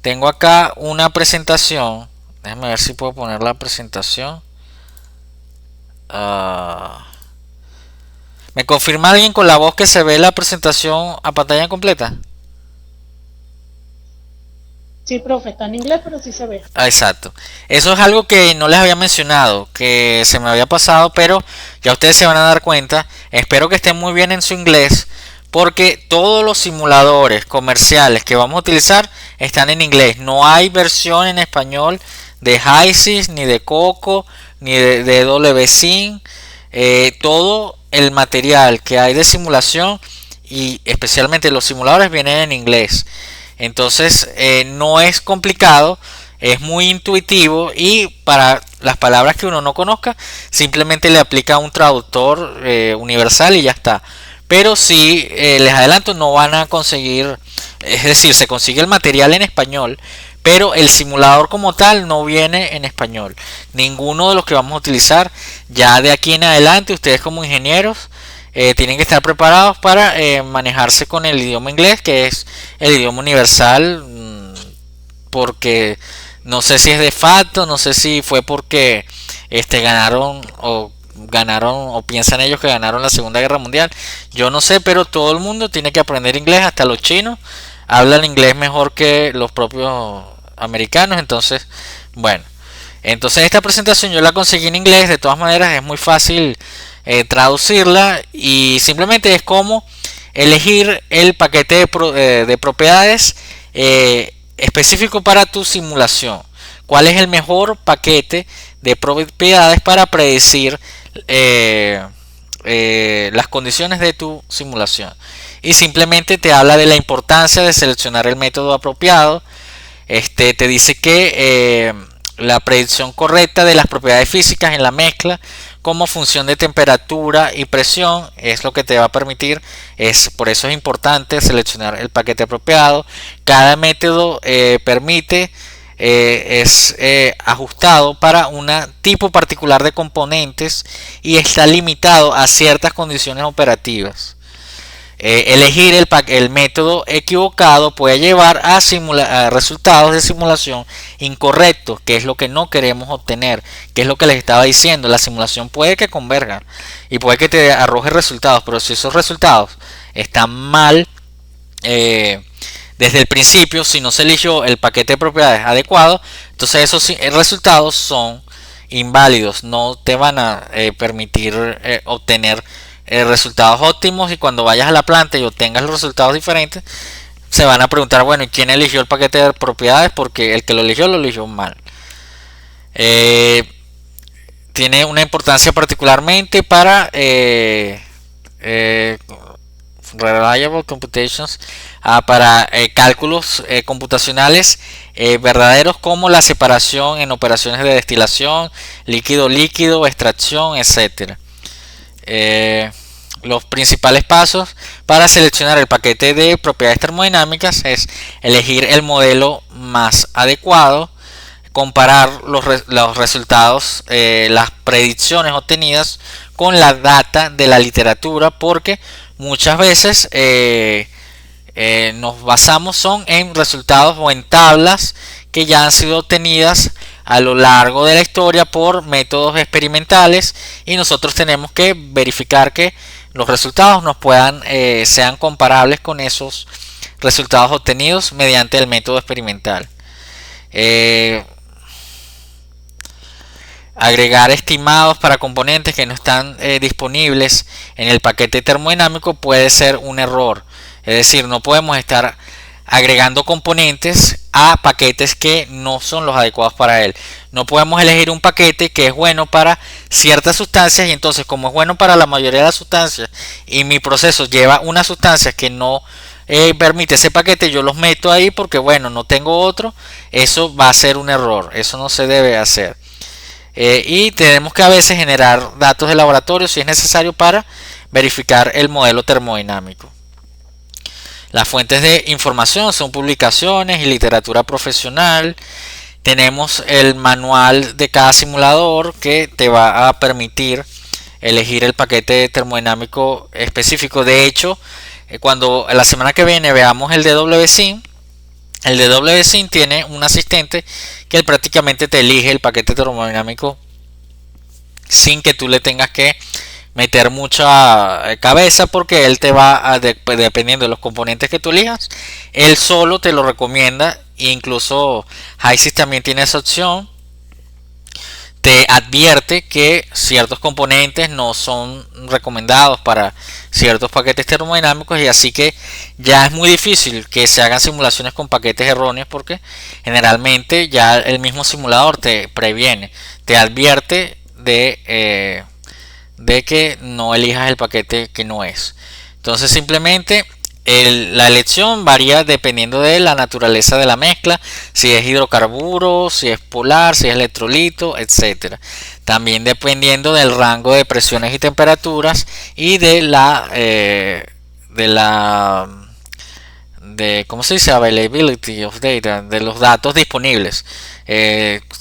tengo acá una presentación. Déjame ver si puedo poner la presentación. ¿Me confirma alguien con la voz que se ve la presentación a pantalla completa? Sí, profe, está en inglés, pero sí se ve. Exacto. Eso es algo que no les había mencionado, que se me había pasado, pero ya ustedes se van a dar cuenta. Espero que estén muy bien en su inglés, porque todos los simuladores comerciales que vamos a utilizar están en inglés. No hay versión en español de HYSYS, ni de Coco, ni de WSIM. Todo el material que hay de simulación y especialmente los simuladores vienen en inglés. Entonces no es complicado, es muy intuitivo, y para las palabras que uno no conozca simplemente le aplica un traductor universal y ya está. Pero sí, les adelanto, no van a conseguir, es decir, se consigue el material en español, pero el simulador como tal no viene en español. Ninguno de los que vamos a utilizar. Ya de aquí en adelante, ustedes como ingenieros tienen que estar preparados para manejarse con el idioma inglés, que es el idioma universal, porque no sé si es de facto, no sé si fue porque ganaron o piensan ellos que ganaron la Segunda Guerra Mundial. Yo no sé, pero todo el mundo tiene que aprender inglés, hasta los chinos hablan inglés mejor que los propios americanos. Entonces, bueno, entonces esta presentación yo la conseguí en inglés. De todas maneras es muy fácil traducirla, y simplemente es como elegir el paquete de propiedades específico para tu simulación. ¿Cuál es el mejor paquete de propiedades para predecir las condiciones de tu simulación? Y simplemente te habla de la importancia de seleccionar el método apropiado. Te dice que la predicción correcta de las propiedades físicas en la mezcla como función de temperatura y presión es lo que te va a permitir. Por eso es importante seleccionar el paquete apropiado. Cada método permite es ajustado para un tipo particular de componentes y está limitado a ciertas condiciones operativas. Elegir el método equivocado puede llevar a resultados de simulación incorrectos, que es lo que no queremos obtener, que es lo que les estaba diciendo. La simulación puede que converja y puede que te arroje resultados, pero si esos resultados están mal desde el principio, si no se eligió el paquete de propiedades adecuado, entonces esos resultados son inválidos, no te van a permitir obtener resultados óptimos, y cuando vayas a la planta y obtengas los resultados diferentes, se van a preguntar, bueno, ¿y quién eligió el paquete de propiedades? Porque el que lo eligió mal. Tiene una importancia particularmente para reliable computations, para cálculos computacionales verdaderos, como la separación en operaciones de destilación, líquido-líquido, extracción, etcétera. Los principales pasos para seleccionar el paquete de propiedades termodinámicas es elegir el modelo más adecuado, comparar los resultados, las predicciones obtenidas con la data de la literatura, porque muchas veces nos basamos en resultados o en tablas que ya han sido obtenidas a lo largo de la historia por métodos experimentales, y nosotros tenemos que verificar que los resultados sean comparables con esos resultados obtenidos mediante el método experimental. Agregar estimados para componentes que no están disponibles en el paquete termodinámico puede ser un error. Es decir, no podemos estar agregando componentes a paquetes que no son los adecuados para él. No podemos elegir un paquete que es bueno para ciertas sustancias, y entonces, como es bueno para la mayoría de las sustancias y mi proceso lleva unas sustancias que no permite ese paquete, yo los meto ahí porque bueno, no tengo otro. Eso va a ser un error, eso no se debe hacer. Y tenemos que a veces generar datos de laboratorio si es necesario para verificar el modelo termodinámico. Las fuentes de información son publicaciones y literatura profesional. Tenemos el manual de cada simulador que te va a permitir elegir el paquete termodinámico específico. De hecho, cuando la semana que viene veamos el de WSIM, el de WSIM tiene un asistente que él prácticamente te elige el paquete termodinámico sin que tú le tengas que meter mucha cabeza, porque él te va a, dependiendo de los componentes que tú elijas, él solo te lo recomienda. E incluso HYSYS también tiene esa opción. te advierte que ciertos componentes no son recomendados para ciertos paquetes termodinámicos, y así que ya es muy difícil que se hagan simulaciones con paquetes erróneos, porque generalmente ya el mismo simulador te previene, te advierte de que no elijas el paquete que no es. Entonces simplemente la elección varía dependiendo de la naturaleza de la mezcla, si es hidrocarburo, si es polar, si es electrolito, etcétera. También dependiendo del rango de presiones y temperaturas y de ¿cómo se dice? Availability of data, de los datos disponibles.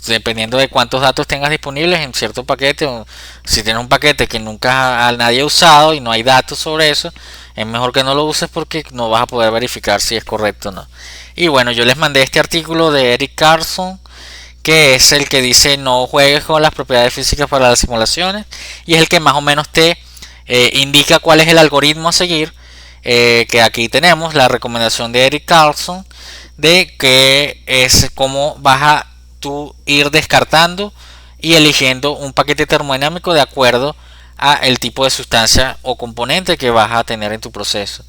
Dependiendo de cuántos datos tengas disponibles en cierto paquete, o si tienes un paquete que nunca nadie ha usado y no hay datos sobre eso, es mejor que no lo uses, porque no vas a poder verificar si es correcto o no. Y bueno, yo les mandé este artículo de Erik Carlson, que es el que dice no juegues con las propiedades físicas para las simulaciones, y es el que más o menos te indica cuál es el algoritmo a seguir. Que aquí tenemos la recomendación de Erik Carlson, de que es cómo vas a tú ir descartando y eligiendo un paquete termodinámico de acuerdo a el tipo de sustancia o componente que vas a tener en tu proceso.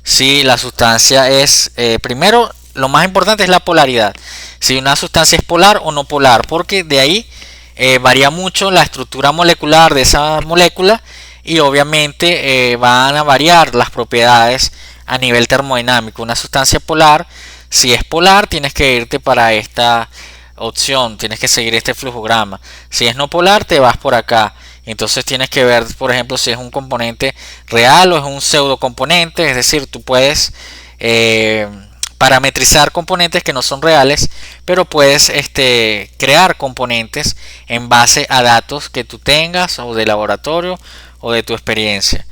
Si la sustancia es, primero, lo más importante es la polaridad, si una sustancia es polar o no polar, porque de ahí varía mucho la estructura molecular de esa molécula, y obviamente van a variar las propiedades a nivel termodinámico. Una sustancia polar, si es polar, tienes que irte para esta opción, tienes que seguir este flujograma. Si es no polar, te vas por acá. Entonces tienes que ver, por ejemplo, si es un componente real o es un pseudo componente. Es decir, tú puedes parametrizar componentes que no son reales, pero puedes crear componentes en base a datos que tú tengas, o de laboratorio o de tu experiencia.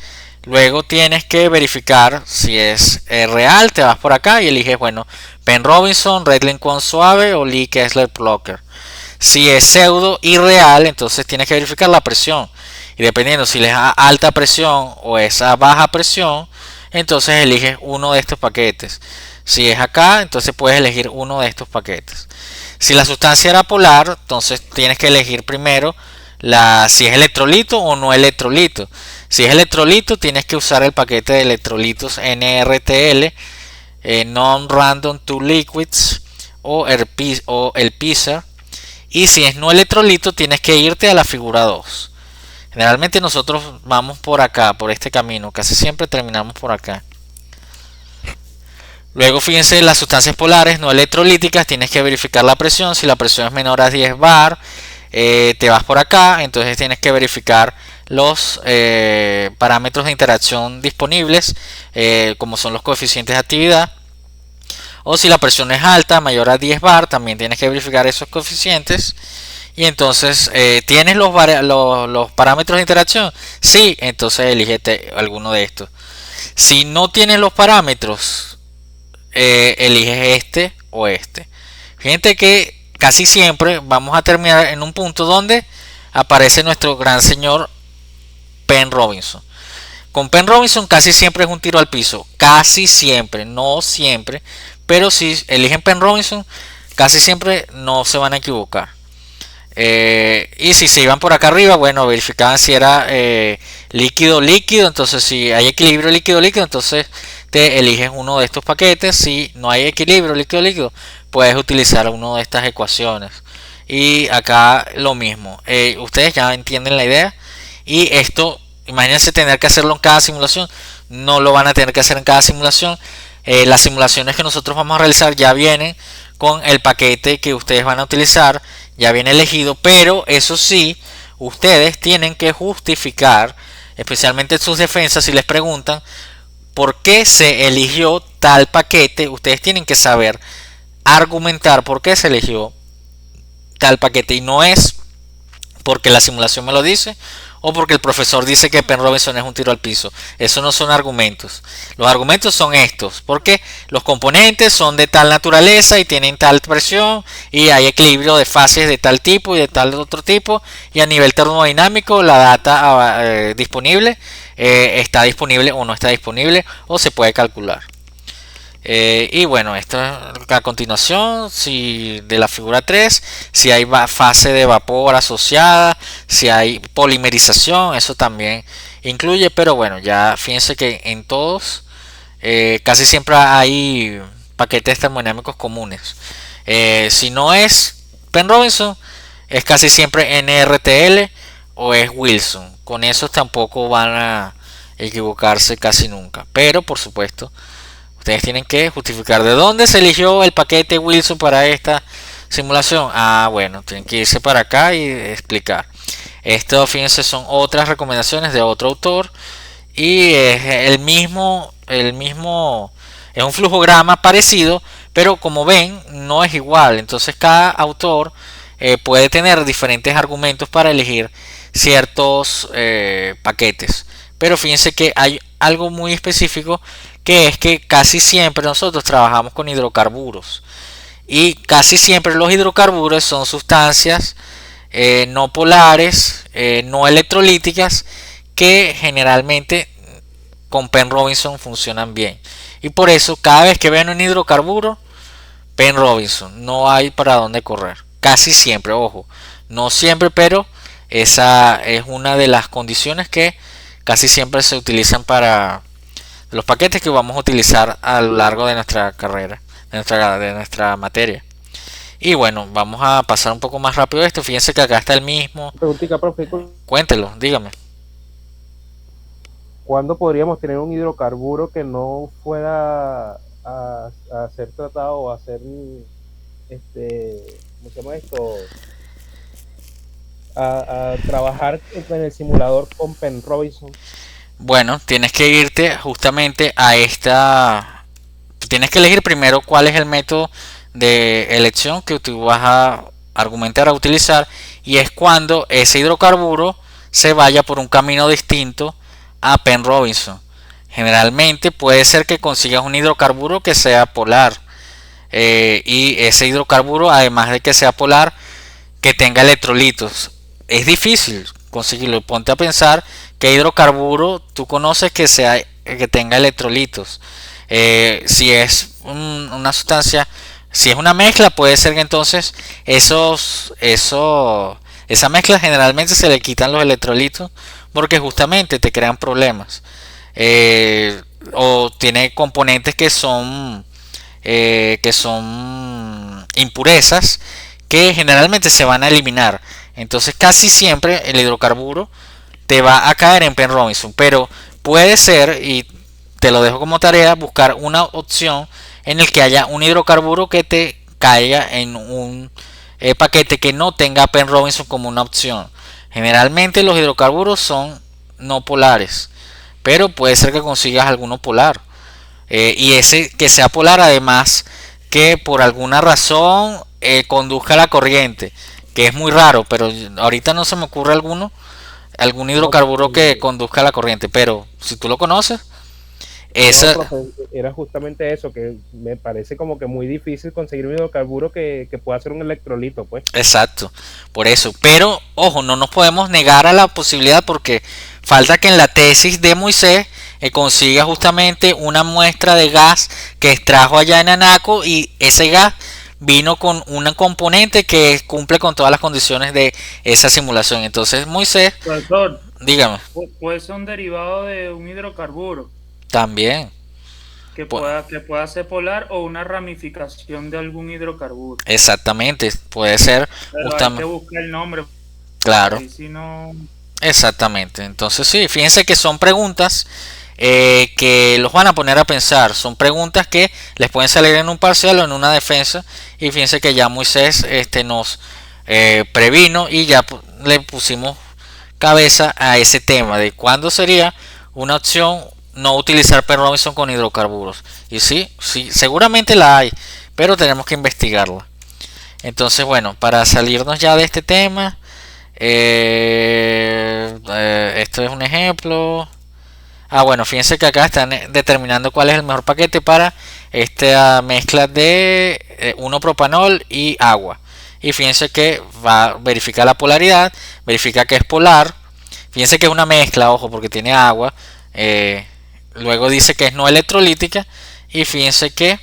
Luego tienes que verificar si es real, te vas por acá y eliges, bueno, Penn Robinson, Redline Quant Suave o Lee Kessler Plocker. Si es pseudo y real, entonces tienes que verificar la presión, y dependiendo si es a alta presión o es a baja presión, entonces eliges uno de estos paquetes. Si es acá, entonces puedes elegir uno de estos paquetes. Si la sustancia era polar, entonces tienes que elegir primero si es electrolito o no electrolito. Si es electrolito, tienes que usar el paquete de electrolitos NRTL, Non-Random to Liquids, o el PISA. Y si es no electrolito, tienes que irte a la figura 2. Generalmente nosotros vamos por acá, por este camino, casi siempre terminamos por acá. Luego fíjense, las sustancias polares no electrolíticas, tienes que verificar la presión. Si la presión es menor a 10 bar, te vas por acá, entonces tienes que verificar los parámetros de interacción disponibles, como son los coeficientes de actividad. O si la presión es alta, mayor a 10 bar, también tienes que verificar esos coeficientes. Y entonces, ¿tienes los parámetros de interacción? Sí, entonces elígete alguno de estos. Si no tienes los parámetros, eliges este o este. Fíjate que casi siempre vamos a terminar en un punto donde aparece nuestro gran señor Penn Robinson. Con Penn Robinson casi siempre es un tiro al piso. Casi siempre, no siempre. Pero si eligen Penn Robinson, casi siempre no se van a equivocar. Y si se iban por acá arriba, bueno, verificaban si era líquido-líquido. Entonces, si hay equilibrio líquido-líquido, entonces te eliges uno de estos paquetes. Si no hay equilibrio líquido-líquido, puedes utilizar una de estas ecuaciones. Y acá lo mismo. Ustedes ya entienden la idea. Y esto, imagínense tener que hacerlo en cada simulación. No lo van a tener que hacer en cada simulación. Las simulaciones que nosotros vamos a realizar ya vienen con el paquete que ustedes van a utilizar, ya viene elegido, pero eso sí, ustedes tienen que justificar, especialmente en sus defensas, si les preguntan por qué se eligió tal paquete. Ustedes tienen que saber argumentar por qué se eligió tal paquete, y no es porque la simulación me lo dice o porque el profesor dice que Penn Robinson es un tiro al piso. Eso no son argumentos. Los argumentos son estos: porque los componentes son de tal naturaleza y tienen tal presión, y hay equilibrio de fases de tal tipo y de tal otro tipo, y a nivel termodinámico la data disponible está disponible o no está disponible, o se puede calcular. Y bueno, esto es a continuación, si de la figura 3, si hay fase de vapor asociada, si hay polimerización, eso también incluye, pero bueno, ya fíjense que en todos casi siempre hay paquetes termodinámicos comunes. Si no es Penn Robinson, es casi siempre NRTL o es Wilson. Con eso tampoco van a equivocarse casi nunca, pero por supuesto ustedes tienen que justificar de dónde se eligió el paquete Wilson para esta simulación. Bueno, tienen que irse para acá y explicar. Esto, fíjense, son otras recomendaciones de otro autor. Y es el mismo, es un flujograma parecido, pero como ven, no es igual. Entonces cada autor puede tener diferentes argumentos para elegir ciertos paquetes. Pero fíjense que hay algo muy específico, que es que casi siempre nosotros trabajamos con hidrocarburos y casi siempre los hidrocarburos son sustancias no polares, no electrolíticas, que generalmente con Penn Robinson funcionan bien, y por eso cada vez que ven un hidrocarburo, Penn Robinson, no hay para dónde correr. Casi siempre, ojo, no siempre, pero esa es una de las condiciones que casi siempre se utilizan para los paquetes que vamos a utilizar a lo largo de nuestra carrera, de nuestra materia. Y bueno, vamos a pasar un poco más rápido esto. Fíjense que acá está el mismo. Preguntita, profe, Cuéntelo, dígame. ¿cuándo podríamos tener un hidrocarburo que no fuera a ser tratado o a ser, ¿cómo se llama esto? A trabajar en el simulador con Penn Robinson? Bueno, tienes que irte justamente a esta. Tienes que elegir primero cuál es el método de elección que tú vas a argumentar a utilizar, y es cuando ese hidrocarburo se vaya por un camino distinto a Penn Robinson. Generalmente puede ser que consigas un hidrocarburo que sea polar, y ese hidrocarburo, además de que sea polar, que tenga electrolitos. Es difícil conseguirlo. Ponte a pensar qué hidrocarburo tú conoces que tenga electrolitos. Si es una sustancia, si es una mezcla, puede ser que entonces esa mezcla generalmente se le quitan los electrolitos, porque justamente te crean problemas. O tiene componentes que son impurezas, que generalmente se van a eliminar. Entonces casi siempre el hidrocarburo te va a caer en Penn Robinson, pero puede ser, y te lo dejo como tarea, buscar una opción en el que haya un hidrocarburo que te caiga en un paquete que no tenga Penn Robinson como una opción. Generalmente los hidrocarburos son no polares, pero puede ser que consigas alguno polar, y ese que sea polar, además que por alguna razón conduzca la corriente, que es muy raro, pero ahorita no se me ocurre algún hidrocarburo que conduzca la corriente, pero si tú lo conoces, esa... No, profe, era justamente eso, que me parece como que muy difícil conseguir un hidrocarburo que pueda ser un electrolito, pues. Exacto, por eso. Pero ojo, no nos podemos negar a la posibilidad, porque falta que en la tesis de Moisés consiga justamente una muestra de gas que extrajo allá en Anaco, y ese gas vino con un componente que cumple con todas las condiciones de esa simulación. Entonces Moisés, Profesor, dígame, puede ser un derivado de un hidrocarburo también. que pueda ser polar, o una ramificación de algún hidrocarburo. Exactamente, puede ser Pero hay que justamente, buscar el nombre. claro. Y si no, Exactamente. Entonces sí, fíjense que son preguntas que los van a poner a pensar. Son preguntas que les pueden salir en un parcial o en una defensa. Y fíjense que ya Moisés nos previno, y ya le pusimos cabeza a ese tema de cuándo sería una opción no utilizar Penn Robinson con hidrocarburos. Y sí, seguramente la hay, pero tenemos que investigarla. Entonces bueno, para salirnos ya de este tema, esto es un ejemplo. Bueno, fíjense que acá están determinando cuál es el mejor paquete para esta mezcla de 1-propanol y agua. Y fíjense que va a verificar la polaridad, verifica que es polar. Fíjense que es una mezcla, ojo, porque tiene agua. Luego dice que es no electrolítica, y fíjense que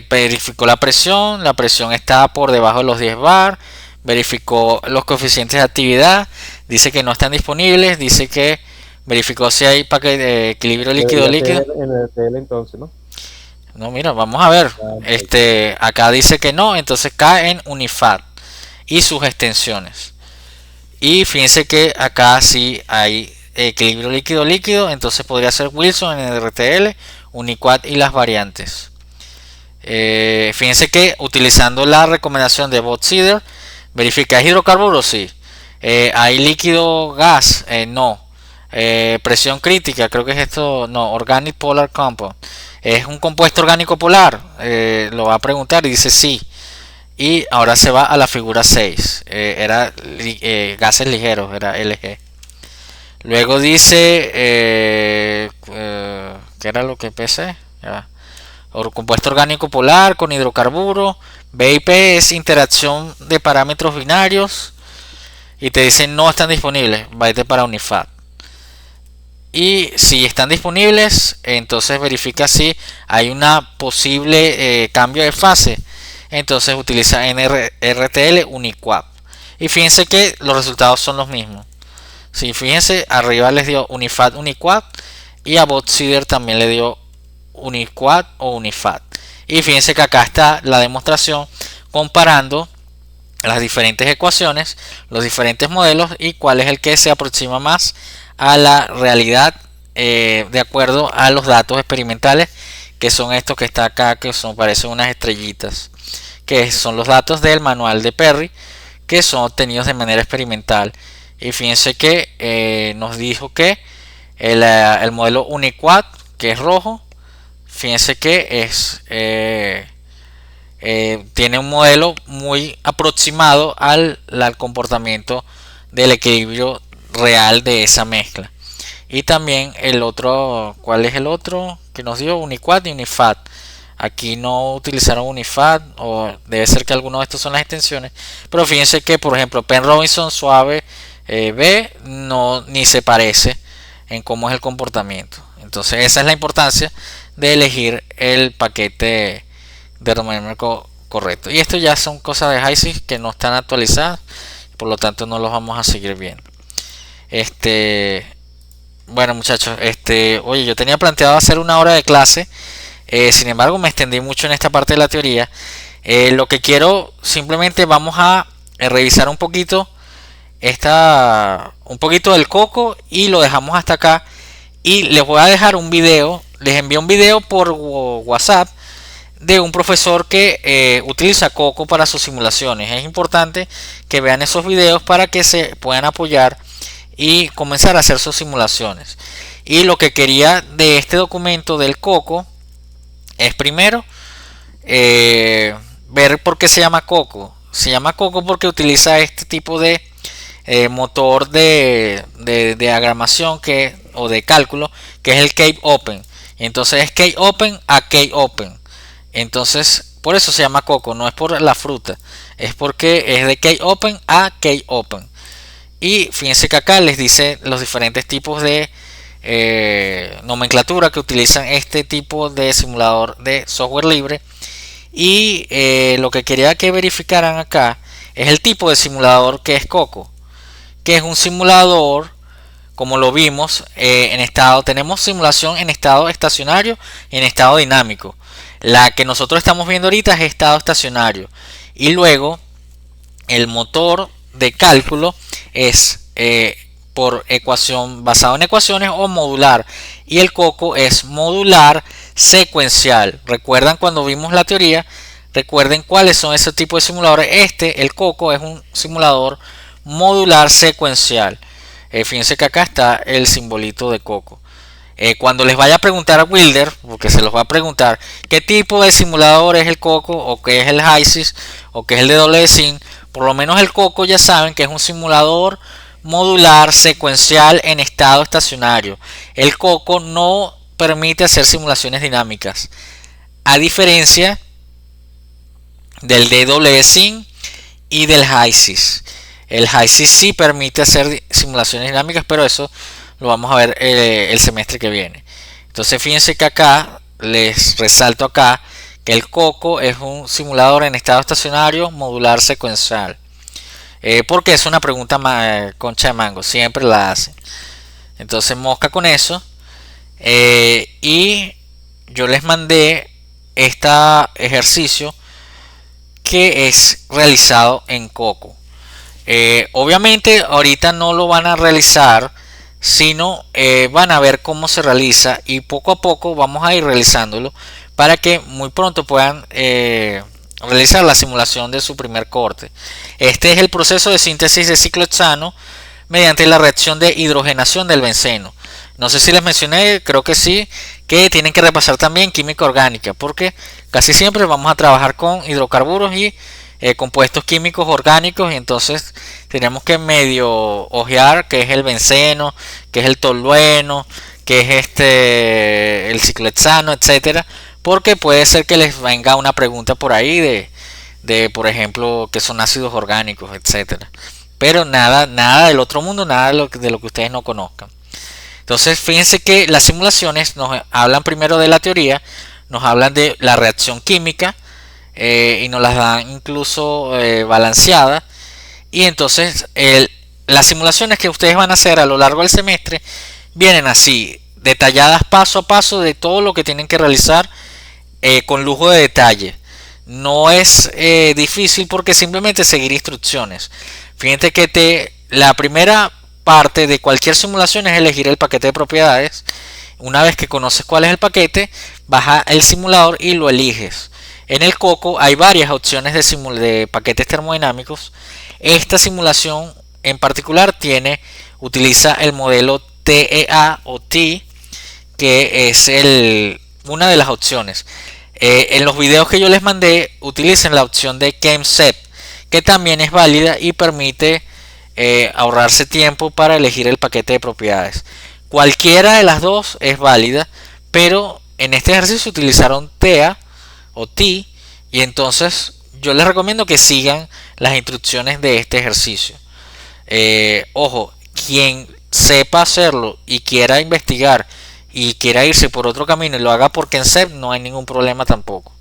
verificó la presión está por debajo de los 10 bar, verificó los coeficientes de actividad, dice que no están disponibles, dice que verificó si hay paquete de equilibrio líquido-líquido. En el TL entonces, ¿no? No, mira, vamos a ver. Acá dice que no, entonces cae en Unifat y sus extensiones. Y fíjense que acá sí hay equilibrio líquido-líquido, entonces podría ser Wilson en el RTL, Uniquat y las variantes. Fíjense que utilizando la recomendación de Botsider, verifica hidrocarburos, sí. Hay líquido gas, no. Presión crítica, creo que es esto, no. Organic Polar Compound, es un compuesto orgánico polar, lo va a preguntar y dice sí. Y ahora se va a la figura 6, era gases ligeros, era LG. Luego dice ¿qué era lo que pensé? Compuesto orgánico polar con hidrocarburo. BIP es interacción de parámetros binarios y te dice no están disponibles, vete para Unifat. Y si están disponibles, entonces verifica si hay una posible cambio de fase, entonces utiliza RTL Uniquat. Y fíjense que los resultados son los mismos. Si fíjense, arriba les dio Unifat Uniquat y a Botsider también le dio Uniquat o Unifat. Y fíjense que acá está la demostración comparando las diferentes ecuaciones, los diferentes modelos y cuál es el que se aproxima más a la realidad de acuerdo a los datos experimentales, que son estos que está acá, que son, parecen unas estrellitas, que son los datos del manual de Perry, que son obtenidos de manera experimental. Y fíjense que nos dijo que el modelo Uniquat, que es rojo, fíjense que es tiene un modelo muy aproximado al comportamiento del equilibrio real de esa mezcla. Y también el otro, ¿cuál es el otro que nos dio? Uniquat y Unifat. Aquí no utilizaron Unifat, o debe ser que algunos de estos son las extensiones, pero fíjense que por ejemplo Penn Robinson suave B no ni se parece en cómo es el comportamiento. Entonces esa es la importancia de elegir el paquete de termómetro correcto. Y esto ya son cosas de HYSYS que no están actualizadas, por lo tanto no los vamos a seguir viendo. Bueno muchachos, oye, yo tenía planteado hacer una hora de clase, sin embargo me extendí mucho en esta parte de la teoría. Lo que quiero, simplemente vamos a revisar un poquito un poquito del coco y lo dejamos hasta acá. Y les voy a dejar un video, les envío un video por WhatsApp de un profesor que utiliza coco para sus simulaciones. Es importante que vean esos videos para que se puedan apoyar y comenzar a hacer sus simulaciones. Y lo que quería de este documento del coco es primero ver por qué se llama coco. Se llama coco porque utiliza este tipo de motor de diagramación o de cálculo, que es el Cape Open. Entonces es Cape Open a Cape Open. Entonces por eso se llama coco, no es por la fruta, es porque es de Cape Open a Cape Open. Y fíjense que acá les dice los diferentes tipos de nomenclatura que utilizan este tipo de simulador de software libre. Y lo que quería que verificaran acá es el tipo de simulador que es coco, que es un simulador, como lo vimos, tenemos simulación en estado estacionario y en estado dinámico. La que nosotros estamos viendo ahorita es estado estacionario, y luego el motor de cálculo es por ecuación, basado en ecuaciones, o modular, y el coco es modular secuencial. Recuerdan cuando vimos la teoría, recuerden cuáles son esos tipos de simuladores. El coco es un simulador modular secuencial. Fíjense que acá está el simbolito de coco. Cuando les vaya a preguntar a Wilder, porque se los va a preguntar qué tipo de simulador es el coco, o qué es el HYSYS, o qué es el DWSIN, por lo menos el coco ya saben que es un simulador modular secuencial en estado estacionario. El coco no permite hacer simulaciones dinámicas, a diferencia del DWSIN y del HYSYS. El HYSYS sí permite hacer simulaciones dinámicas, pero eso lo vamos a ver el semestre que viene. Entonces fíjense que acá les resalto acá que el Coco es un simulador en estado estacionario modular secuencial. Porque es una pregunta concha de mango, siempre la hacen. Entonces mosca con eso. Y yo les mandé este ejercicio que es realizado en Coco. Obviamente ahorita no lo van a realizar, sino van a ver cómo se realiza y poco a poco vamos a ir realizándolo para que muy pronto puedan realizar la simulación de su primer corte. Este es el proceso de síntesis de ciclohexano mediante la reacción de hidrogenación del benceno. No sé si les mencioné, creo que sí, que tienen que repasar también química orgánica, porque casi siempre vamos a trabajar con hidrocarburos y compuestos químicos orgánicos, y entonces tenemos que medio ojear qué es el benceno, qué es el tolueno, qué es el ciclohexano, etcétera, porque puede ser que les venga una pregunta por ahí de por ejemplo, qué son ácidos orgánicos, etcétera. Pero nada del otro mundo, nada de lo que ustedes no conozcan. Entonces fíjense que las simulaciones nos hablan primero de la teoría, nos hablan de la reacción química y nos las dan incluso balanceada. Y entonces las simulaciones que ustedes van a hacer a lo largo del semestre vienen así, detalladas paso a paso de todo lo que tienen que realizar con lujo de detalle. No es difícil porque simplemente seguir instrucciones. Fíjense que la primera parte de cualquier simulación es elegir el paquete de propiedades. Una vez que conoces cuál es el paquete, baja el simulador y lo eliges. En el Coco hay varias opciones de paquetes termodinámicos. Esta simulación en particular utiliza el modelo TEA o T, que es una de las opciones. En los videos que yo les mandé utilicen la opción de GameSet, que también es válida y permite ahorrarse tiempo para elegir el paquete de propiedades. Cualquiera de las dos es válida, pero en este ejercicio utilizaron TEA o T, y entonces yo les recomiendo que sigan las instrucciones de este ejercicio. Ojo, quien sepa hacerlo y quiera investigar y quiera irse por otro camino y lo haga por GameSet, no hay ningún problema tampoco.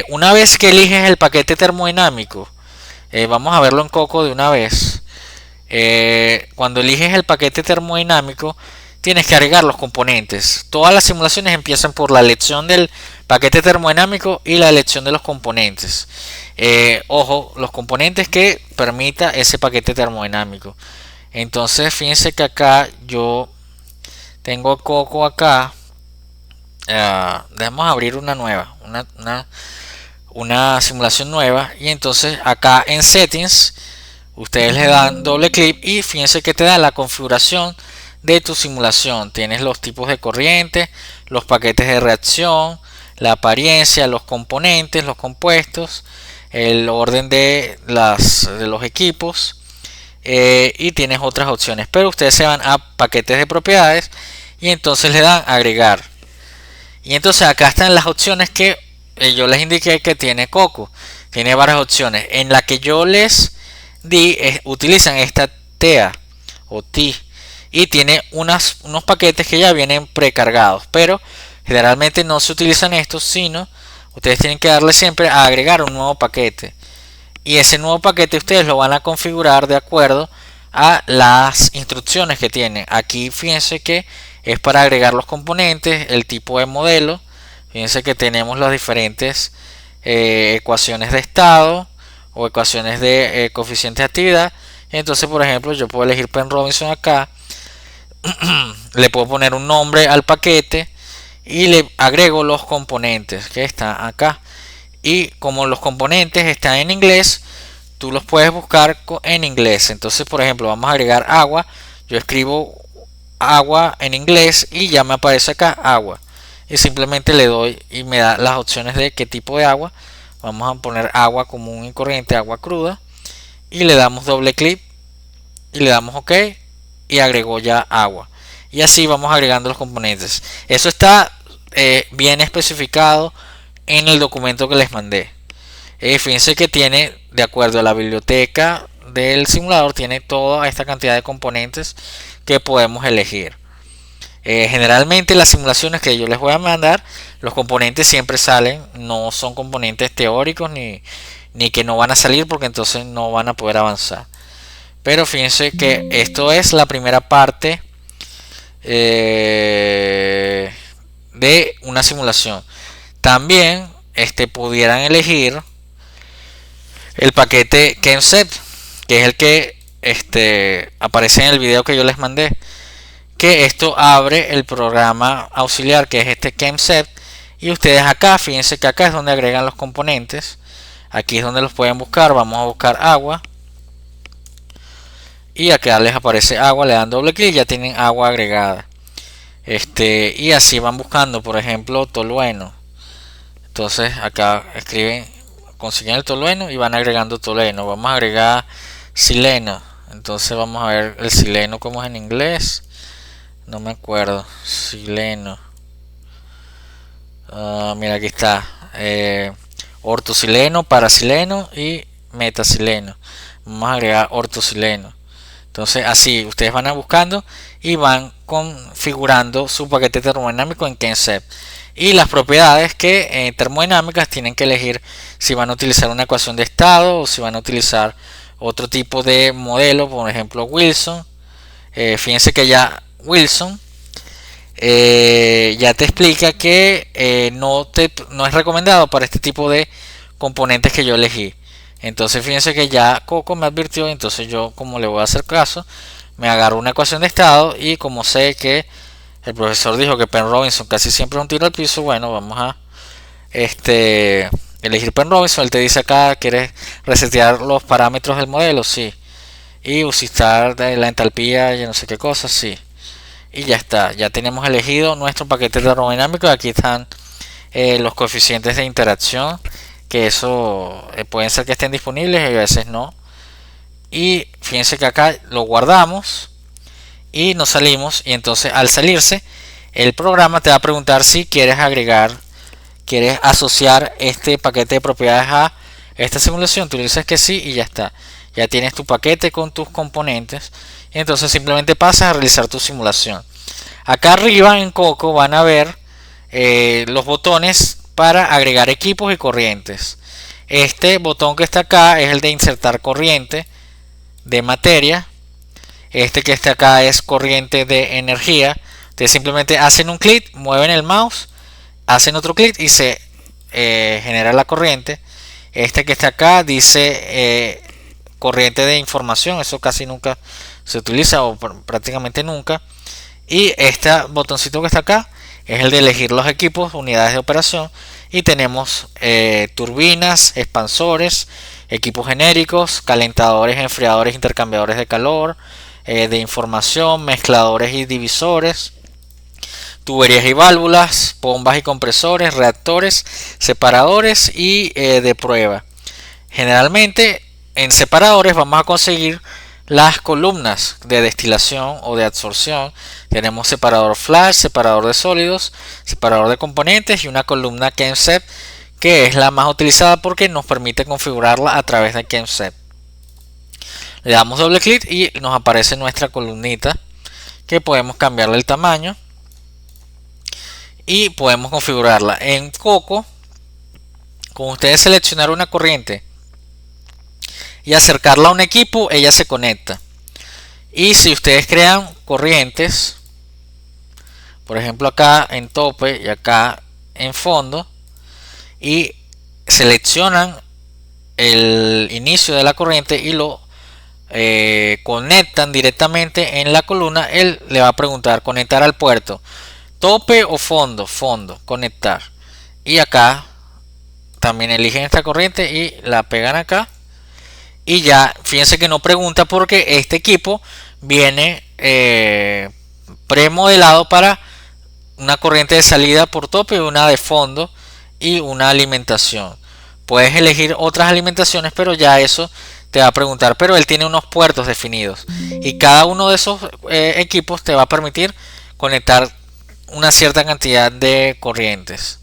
Una vez que eliges el paquete termodinámico, vamos a verlo en Coco de una vez. Cuando eliges el paquete termodinámico, tienes que agregar los componentes. Todas las simulaciones empiezan por la elección del paquete termodinámico y la elección de los componentes. Ojo, los componentes que permita ese paquete termodinámico. Entonces, fíjense que acá yo tengo Coco acá. Debemos abrir una nueva, una simulación nueva, y entonces acá en Settings ustedes le dan doble clic y fíjense que te da la configuración de tu simulación. Tienes los tipos de corriente, los paquetes de reacción, la apariencia, los componentes, los compuestos, el orden de los equipos, y tienes otras opciones, pero ustedes se van a paquetes de propiedades y entonces le dan agregar. Y entonces acá están las opciones que yo les indiqué que tiene Coco. Tiene varias opciones. En la que yo les di, utilizan esta TEA o T, y tiene unos paquetes que ya vienen precargados, pero generalmente no se utilizan estos, sino ustedes tienen que darle siempre a agregar un nuevo paquete, y ese nuevo paquete ustedes lo van a configurar de acuerdo a las instrucciones que tienen. Aquí fíjense que es para agregar los componentes, el tipo de modelo. Fíjense que tenemos las diferentes ecuaciones de estado o ecuaciones de coeficiente de actividad. Entonces, por ejemplo, yo puedo elegir Penn Robinson acá, le puedo poner un nombre al paquete y le agrego los componentes que están acá. Y como los componentes están en inglés, tú los puedes buscar en inglés. Entonces, por ejemplo, vamos a agregar agua. Yo escribo agua en inglés y ya me aparece acá agua, y simplemente le doy y me da las opciones de qué tipo de agua. Vamos a poner agua común y corriente, agua cruda, y le damos doble clic y le damos OK y agregó ya agua, y así vamos agregando los componentes. Eso está bien especificado en el documento que les mandé. Fíjense que tiene, de acuerdo a la biblioteca del simulador, tiene toda esta cantidad de componentes que podemos elegir. Generalmente las simulaciones que yo les voy a mandar, los componentes siempre salen, no son componentes teóricos ni que no van a salir, porque entonces no van a poder avanzar. Pero fíjense que esto es la primera parte de una simulación. También pudieran elegir el paquete ChemSet, que es el que aparece en el video que yo les mandé, que esto abre el programa auxiliar, que es este ChemSet, y ustedes acá, fíjense que acá es donde agregan los componentes. Aquí es donde los pueden buscar. Vamos a buscar agua y acá les aparece agua, le dan doble clic, ya tienen agua agregada. Y así van buscando, por ejemplo, tolueno. Entonces acá escriben, consiguen el tolueno y van agregando tolueno. Vamos a agregar sileno. Entonces vamos a ver el sileno como es en inglés. No me acuerdo. Sileno. Mira, aquí está. Ortosileno, parasileno y metasileno. Vamos a agregar ortosileno. Entonces así ustedes van a buscando y van configurando su paquete termodinámico en ChemSet. Y las propiedades que termodinámicas tienen que elegir si van a utilizar una ecuación de estado o si van a utilizar otro tipo de modelo, por ejemplo Wilson. Fíjense que ya Wilson ya te explica que no es recomendado para este tipo de componentes que yo elegí. Entonces fíjense que ya Coco me advirtió, entonces yo, como le voy a hacer caso, me agarro una ecuación de estado, y como sé que el profesor dijo que Penn Robinson casi siempre es un tiro al piso, bueno, vamos a elegir Penn Robinson. Él te dice acá, ¿quieres resetear los parámetros del modelo? Sí. Y usar la entalpía y no sé qué cosa, sí. Y ya está, ya tenemos elegido nuestro paquete termodinámico. Aquí están los coeficientes de interacción, que eso pueden ser que estén disponibles y a veces no. Y fíjense que acá lo guardamos y nos salimos, y entonces al salirse el programa te va a preguntar si quieres asociar este paquete de propiedades a esta simulación. Tú le dices que sí y ya está, ya tienes tu paquete con tus componentes, y entonces simplemente pasas a realizar tu simulación. Acá arriba en Coco van a ver los botones para agregar equipos y corrientes. Este botón que está acá es el de insertar corriente de materia. Este que está acá es corriente de energía. Ustedes simplemente hacen un clic, mueven el mouse, hacen otro clic y se genera la corriente. Este que está acá dice corriente de información. Eso casi nunca se utiliza, o prácticamente nunca. Y este botoncito que está acá es el de elegir los equipos, unidades de operación, y tenemos turbinas, expansores, equipos genéricos, calentadores, enfriadores, intercambiadores de calor, de información, mezcladores y divisores, tuberías y válvulas, bombas y compresores, reactores, separadores y de prueba. Generalmente en separadores vamos a conseguir las columnas de destilación o de absorción. Tenemos separador flash, separador de sólidos, separador de componentes y una columna ChemSet, que es la más utilizada porque nos permite configurarla a través de ChemSet. Le damos doble clic y nos aparece nuestra columnita, que podemos cambiarle el tamaño y podemos configurarla. En Coco, con ustedes seleccionar una corriente y acercarla a un equipo, ella se conecta. Y si ustedes crean corrientes, por ejemplo acá en tope y acá en fondo, y seleccionan el inicio de la corriente y lo conectan directamente en la columna, él le va a preguntar conectar al puerto, tope o fondo, conectar. Y acá también eligen esta corriente y la pegan acá. Y ya, fíjense que no pregunta porque este equipo viene premodelado para una corriente de salida por tope, una de fondo y una alimentación. Puedes elegir otras alimentaciones, pero ya eso te va a preguntar. Pero él tiene unos puertos definidos y cada uno de esos equipos te va a permitir conectar una cierta cantidad de corrientes.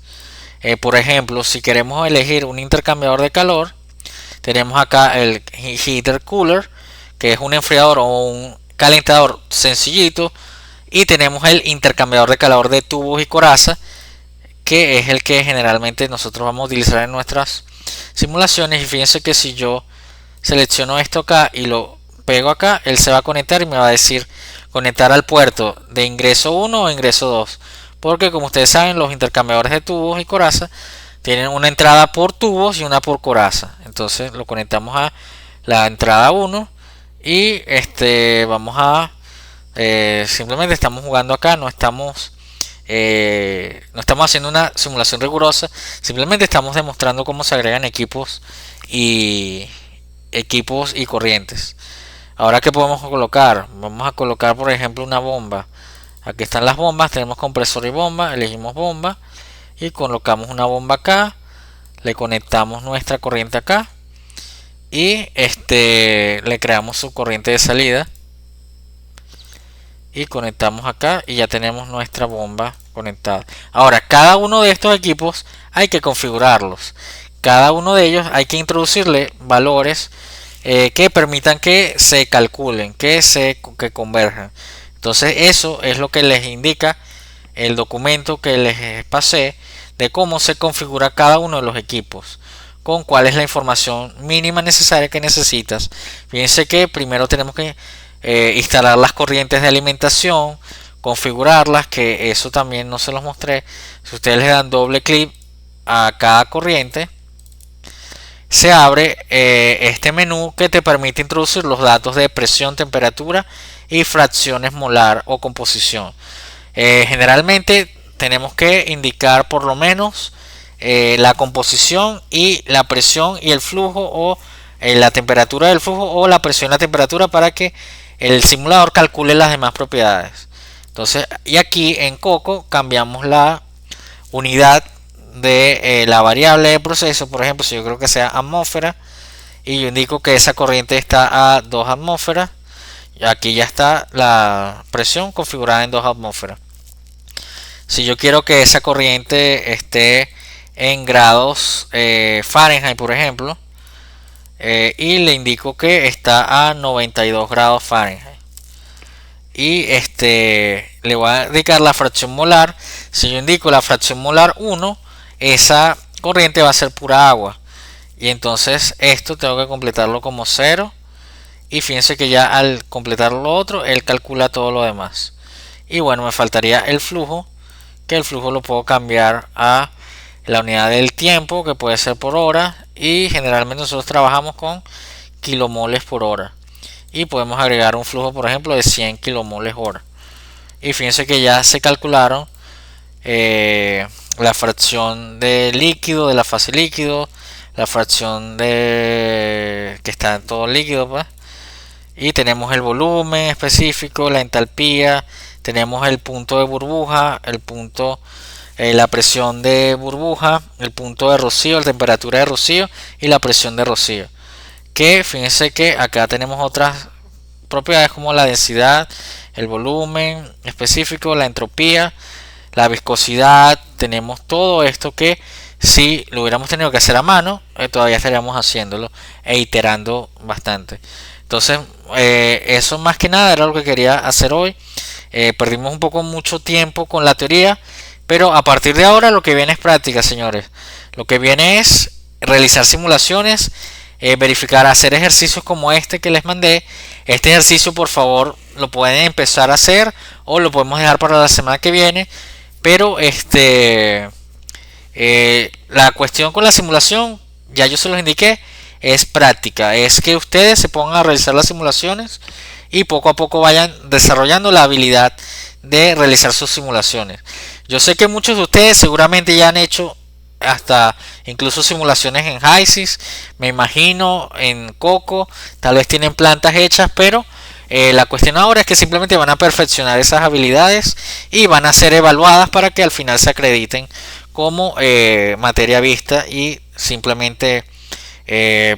Por ejemplo, si queremos elegir un intercambiador de calor, tenemos acá el heater cooler, que es un enfriador o un calentador sencillito Y tenemos el intercambiador de calor de tubos y coraza, que es el que generalmente nosotros vamos a utilizar en nuestras simulaciones. Y fíjense que si yo selecciono esto acá y lo pego acá, él se va a conectar y me va a decir conectar al puerto de ingreso 1 o ingreso 2, porque como ustedes saben, los intercambiadores de tubos y coraza tienen una entrada por tubos y una por coraza. Entonces lo conectamos a la entrada 1 y vamos a simplemente estamos jugando acá, no estamos haciendo una simulación rigurosa, simplemente estamos demostrando cómo se agregan equipos y corrientes. Ahora, ¿qué podemos colocar? Vamos a colocar, por ejemplo, una bomba. Aquí están las bombas, tenemos compresor y bomba, elegimos bomba y colocamos una bomba acá, le conectamos nuestra corriente acá y le creamos su corriente de salida y conectamos acá y ya tenemos nuestra bomba conectada. Ahora, cada uno de estos equipos hay que configurarlos. Cada uno de ellos hay que introducirle valores que permitan que se calculen, que converjan. Entonces eso es lo que les indica el documento que les pasé de cómo se configura cada uno de los equipos, con cuál es la información mínima necesaria que necesitas. Fíjense que primero tenemos que instalar las corrientes de alimentación, configurarlas, que eso también no se los mostré. Si ustedes le dan doble clic a cada corriente, se abre este menú que te permite introducir los datos de presión, temperatura y fracciones molar o composición. Generalmente tenemos que indicar por lo menos la composición y la presión y el flujo, o la temperatura del flujo, o la presión y la temperatura, para que el simulador calcule las demás propiedades. Entonces, y aquí en Coco cambiamos la unidad de la variable de proceso. Por ejemplo, si yo creo que sea atmósfera y yo indico que esa corriente está a 2 atmósferas, y aquí ya está la presión configurada en 2 atmósferas. Si yo quiero que esa corriente esté en grados Fahrenheit, por ejemplo, y le indico que está a 92 grados Fahrenheit, y le voy a indicar la fracción molar. Si yo indico la fracción molar 1, esa corriente va a ser pura agua, y entonces esto tengo que completarlo como 0. Y fíjense que ya al completar lo otro, él calcula todo lo demás. Y bueno, me faltaría el flujo, que el flujo lo puedo cambiar a la unidad del tiempo, que puede ser por hora, y generalmente nosotros trabajamos con kilomoles por hora, y podemos agregar un flujo, por ejemplo, de 100 kilomoles hora. Y fíjense que ya se calcularon la fracción de líquido, de la fase líquido, la fracción de que está en todo líquido, pues. Y tenemos el volumen específico, la entalpía, tenemos el punto de burbuja, el punto, la presión de burbuja, el punto de rocío, la temperatura de rocío y la presión de rocío. Que fíjense que acá tenemos otras propiedades como la densidad, el volumen específico, la entropía, la viscosidad. Tenemos todo esto que si lo hubiéramos tenido que hacer a mano, todavía estaríamos haciéndolo e iterando bastante. Entonces eso más que nada era lo que quería hacer hoy. Perdimos un poco mucho tiempo con la teoría, pero a partir de ahora lo que viene es práctica, señores. Lo que viene es realizar simulaciones, verificar, hacer ejercicios como este que les mandé. Este ejercicio, por favor, lo pueden empezar a hacer o lo podemos dejar para la semana que viene. Pero la cuestión con la simulación, ya yo se los indiqué, es práctica. Es que ustedes se pongan a realizar las simulaciones y poco a poco vayan desarrollando la habilidad de realizar sus simulaciones. Yo sé que muchos de ustedes seguramente ya han hecho hasta incluso simulaciones en HYSYS, me imagino en Coco, tal vez tienen plantas hechas, pero la cuestión ahora es que simplemente van a perfeccionar esas habilidades y van a ser evaluadas para que al final se acrediten como materia vista y simplemente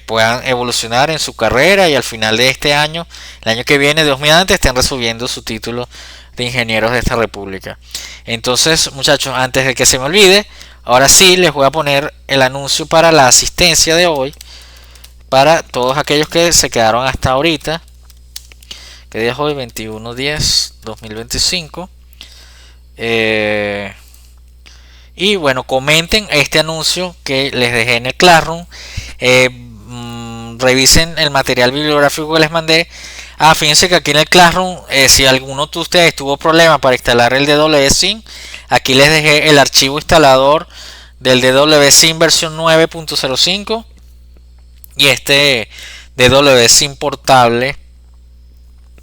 puedan evolucionar en su carrera, y al final de este año, el año que viene, Dios mediante, estén recibiendo su título de ingenieros de esta república. Entonces, muchachos, antes de que se me olvide, ahora sí les voy a poner el anuncio para la asistencia de hoy, para todos aquellos que se quedaron hasta ahorita, ¿Qué día es hoy? 21/10/2025. Y bueno, comenten este anuncio que les dejé en el Classroom. Revisen el material bibliográfico que les mandé. Fíjense que aquí en el Classroom, si alguno de ustedes tuvo problemas para instalar el DWSync, aquí les dejé el archivo instalador del DWSync versión 9.05 y este DWSync portable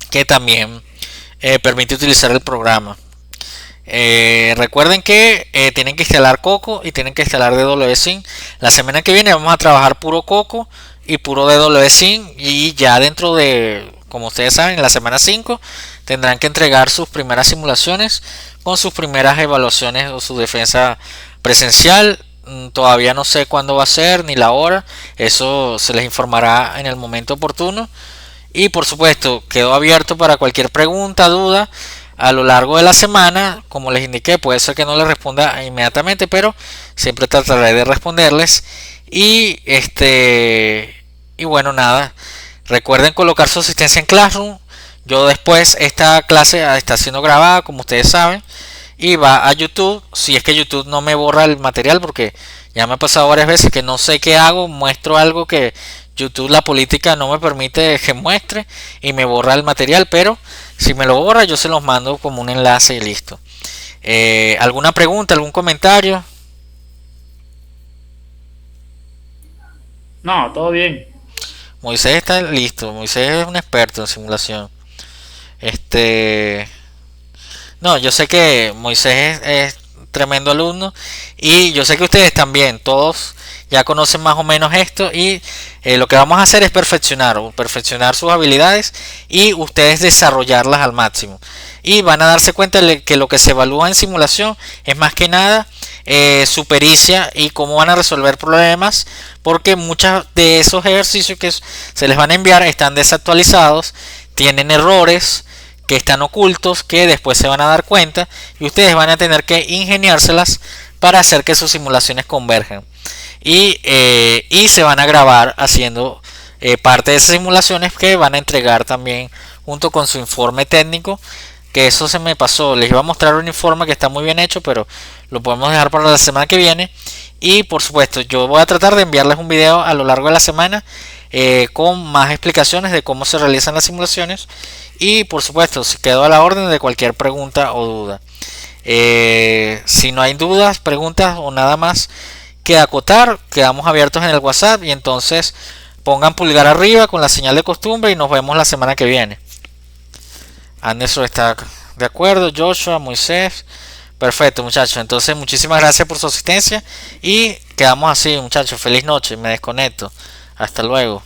que también permite utilizar el programa. Recuerden que tienen que instalar Coco y tienen que instalar DWSync. La semana que viene vamos a trabajar puro Coco y puro DWSync, y ya dentro de, como ustedes saben, en la semana 5 tendrán que entregar sus primeras simulaciones con sus primeras evaluaciones o su defensa presencial. Todavía no sé cuándo va a ser ni la hora, eso se les informará en el momento oportuno. Y por supuesto, quedo abierto para cualquier pregunta, duda a lo largo de la semana. Como les indiqué, puede ser que no les responda inmediatamente, pero siempre trataré de responderles. Y bueno, nada, recuerden colocar su asistencia en Classroom. Yo después, esta clase está siendo grabada, como ustedes saben, y va a YouTube. Si es que YouTube no me borra el material, porque ya me ha pasado varias veces que no sé qué hago, muestro algo que YouTube, la política no me permite que muestre y me borra el material, pero si me lo borra yo se los mando como un enlace y listo. ¿Alguna pregunta, algún comentario? No, todo bien. Moisés está listo, Moisés es un experto en simulación. No, yo sé que Moisés es tremendo alumno y yo sé que ustedes también, todos ya conocen más o menos esto, y lo que vamos a hacer es perfeccionar sus habilidades y ustedes desarrollarlas al máximo, y van a darse cuenta de que lo que se evalúa en simulación es más que nada su pericia y cómo van a resolver problemas, porque muchos de esos ejercicios que se les van a enviar están desactualizados, tienen errores que están ocultos, que después se van a dar cuenta y ustedes van a tener que ingeniárselas para hacer que sus simulaciones converjan, y se van a grabar haciendo parte de esas simulaciones que van a entregar también junto con su informe técnico, que eso se me pasó, les iba a mostrar un informe que está muy bien hecho, pero lo podemos dejar para la semana que viene. Y por supuesto yo voy a tratar de enviarles un video a lo largo de la semana con más explicaciones de cómo se realizan las simulaciones, y por supuesto si quedo a la orden de cualquier pregunta o duda. Si no hay dudas, preguntas o nada más que acotar, quedamos abiertos en el WhatsApp, y entonces pongan pulgar arriba con la señal de costumbre y nos vemos la semana que viene. Anderson está de acuerdo, Joshua, Moisés. Perfecto, muchachos. Entonces, muchísimas gracias por su asistencia y quedamos así, muchachos. Feliz noche. Me desconecto. Hasta luego.